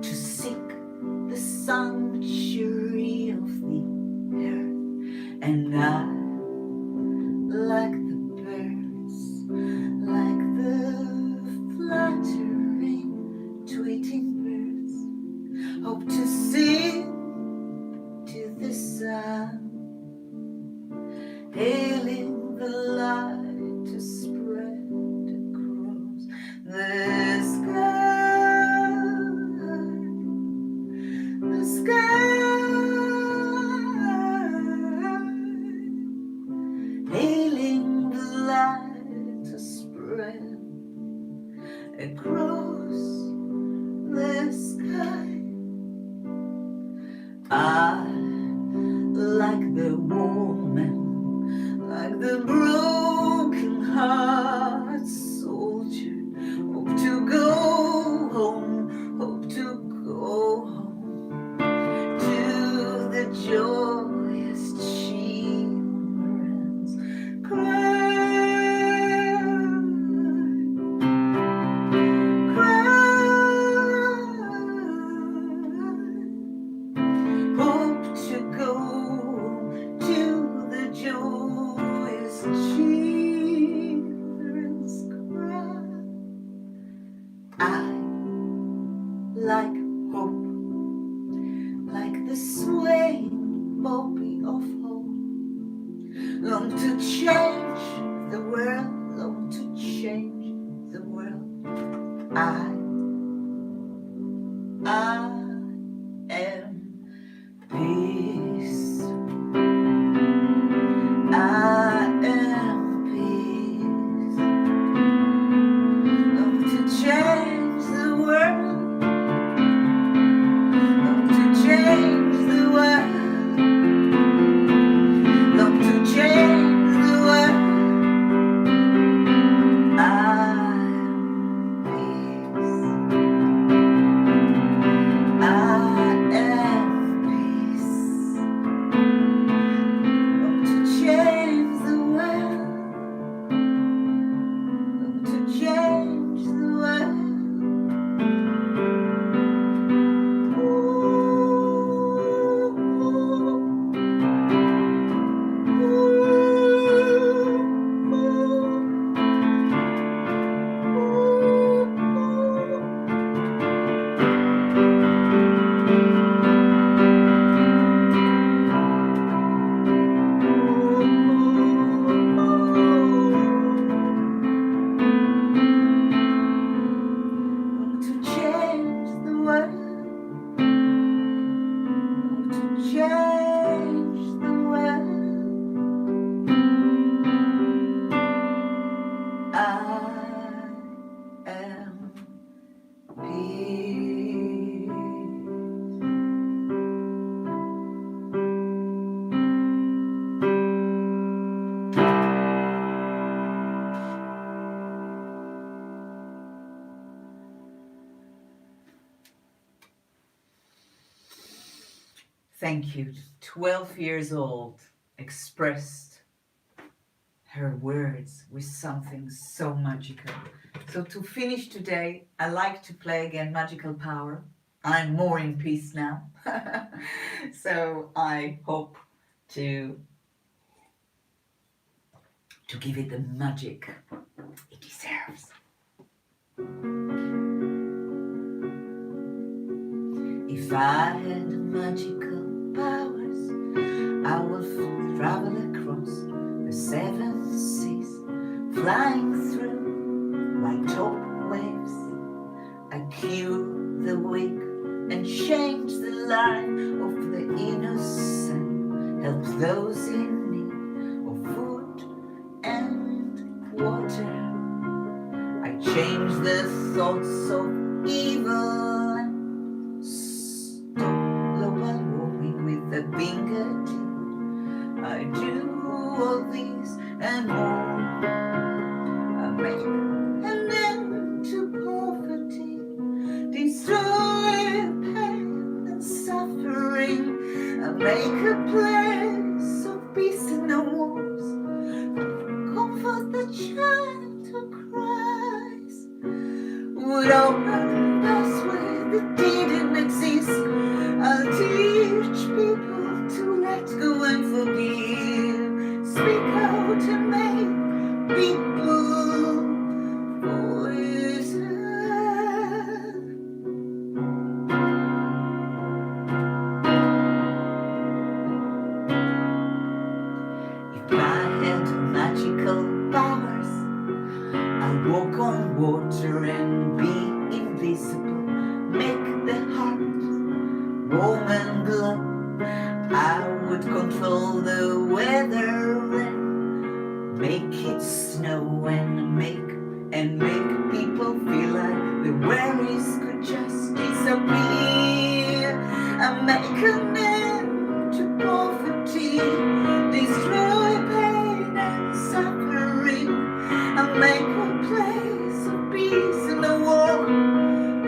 to seek the sanctuary of the earth. And I, like the birds, like the fluttering, tweeting birds, hope to sing to the sun, hailing the light to spread across the sky, the sky. thank you, 12 years old, expressed her words with something so magical. So to finish today, I like to play again Magical Power. I'm more in peace now. So I hope to give it the magic it deserves. If I had magical powers, I would travel across the 7 seas, flying through white top waves. I cure the weak and change the life of the innocent, help those in need of food and water. I change the thoughts of evil and stop global warming with a fingertip. I do all these and more. I make an end to poverty, destroy pain and suffering. I make a place of peace and no wars, comfort the child who cries, would open pathways that didn't exist. I'll teach people to let go and forgive, speak out and make people voices. If I had magical powers, I'll walk on water and be invisible, make the heart warm and glow. I would control the weather and make it snow and make people feel like the worries could just disappear. I make an end to poverty, destroy pain and suffering. I make a place of peace in the war,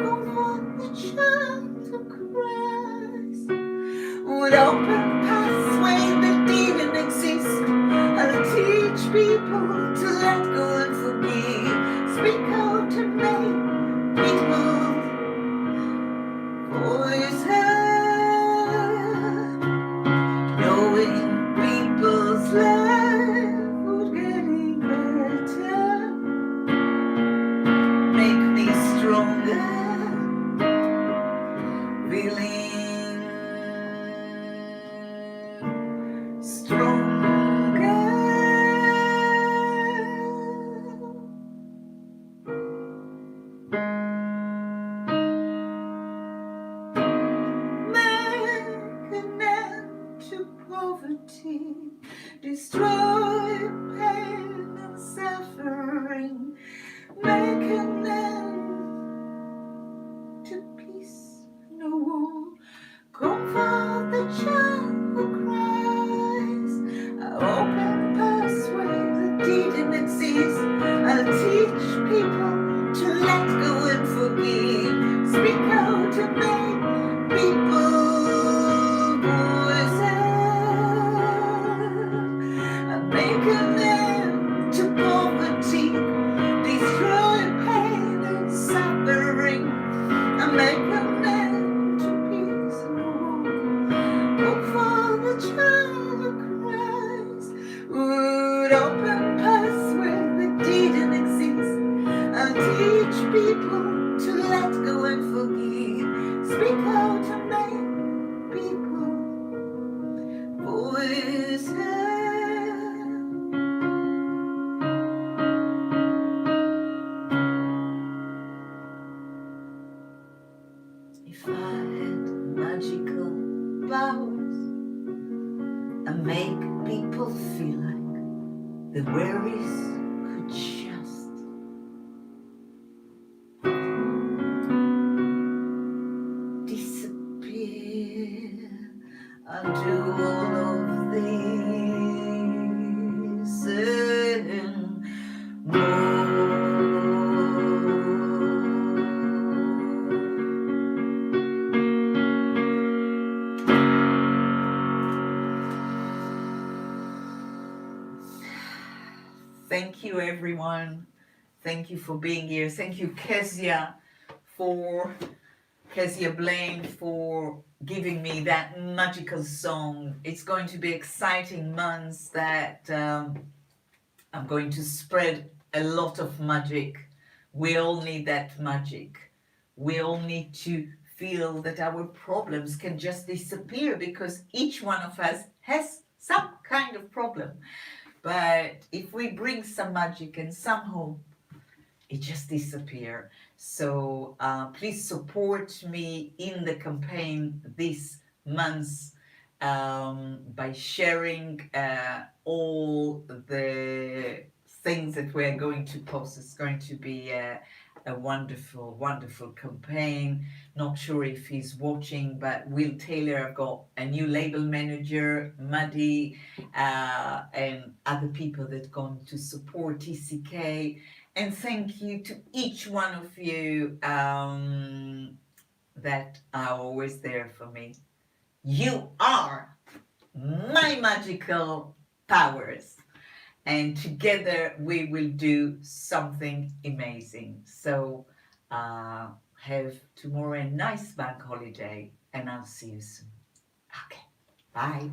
comfort the child who cries, would open pathways that didn't exist. I'll teach people to let go and forgive, speak out and make people voice heard, knowing people's life would getting better, make me stronger, feeling stronger. Make an end to poverty, destroy pain and suffering, make an end to peace, no war, comfort the child who cries. I open pathways that didn't exist. I'll teach people to let go and forgive, speak out and make people voices. I make an end to poverty, destroy pain and suffering. I make an end to peace and war, hope for the child who cries, would open pathways that didn't exist. I'll teach people to let go and forgive, speak out and make people voices. If I had magical powers, I make people feel like the worries could just disappear. I'll do all of this and more. thank you, everyone. Thank you for being here. Thank you, Kezia Blaine, for giving me that magical song. It's going to be exciting months that I'm going to spread a lot of magic. We all need that magic. We all need to feel that our problems can just disappear because each one of us has some kind of problem. But if we bring some magic and some hope, it just disappear. So please support me in the campaign this month by sharing all the things that we're going to post. It's going to be a wonderful, wonderful campaign. Not sure if he's watching, but Will Taylor, I've got a new label manager, Maddie, and other people that gone to support TCK. And thank you to each one of you that are always there for me. You are my magical powers. And together we will do something amazing. So have tomorrow a nice bank holiday and I'll see you soon. Okay, bye.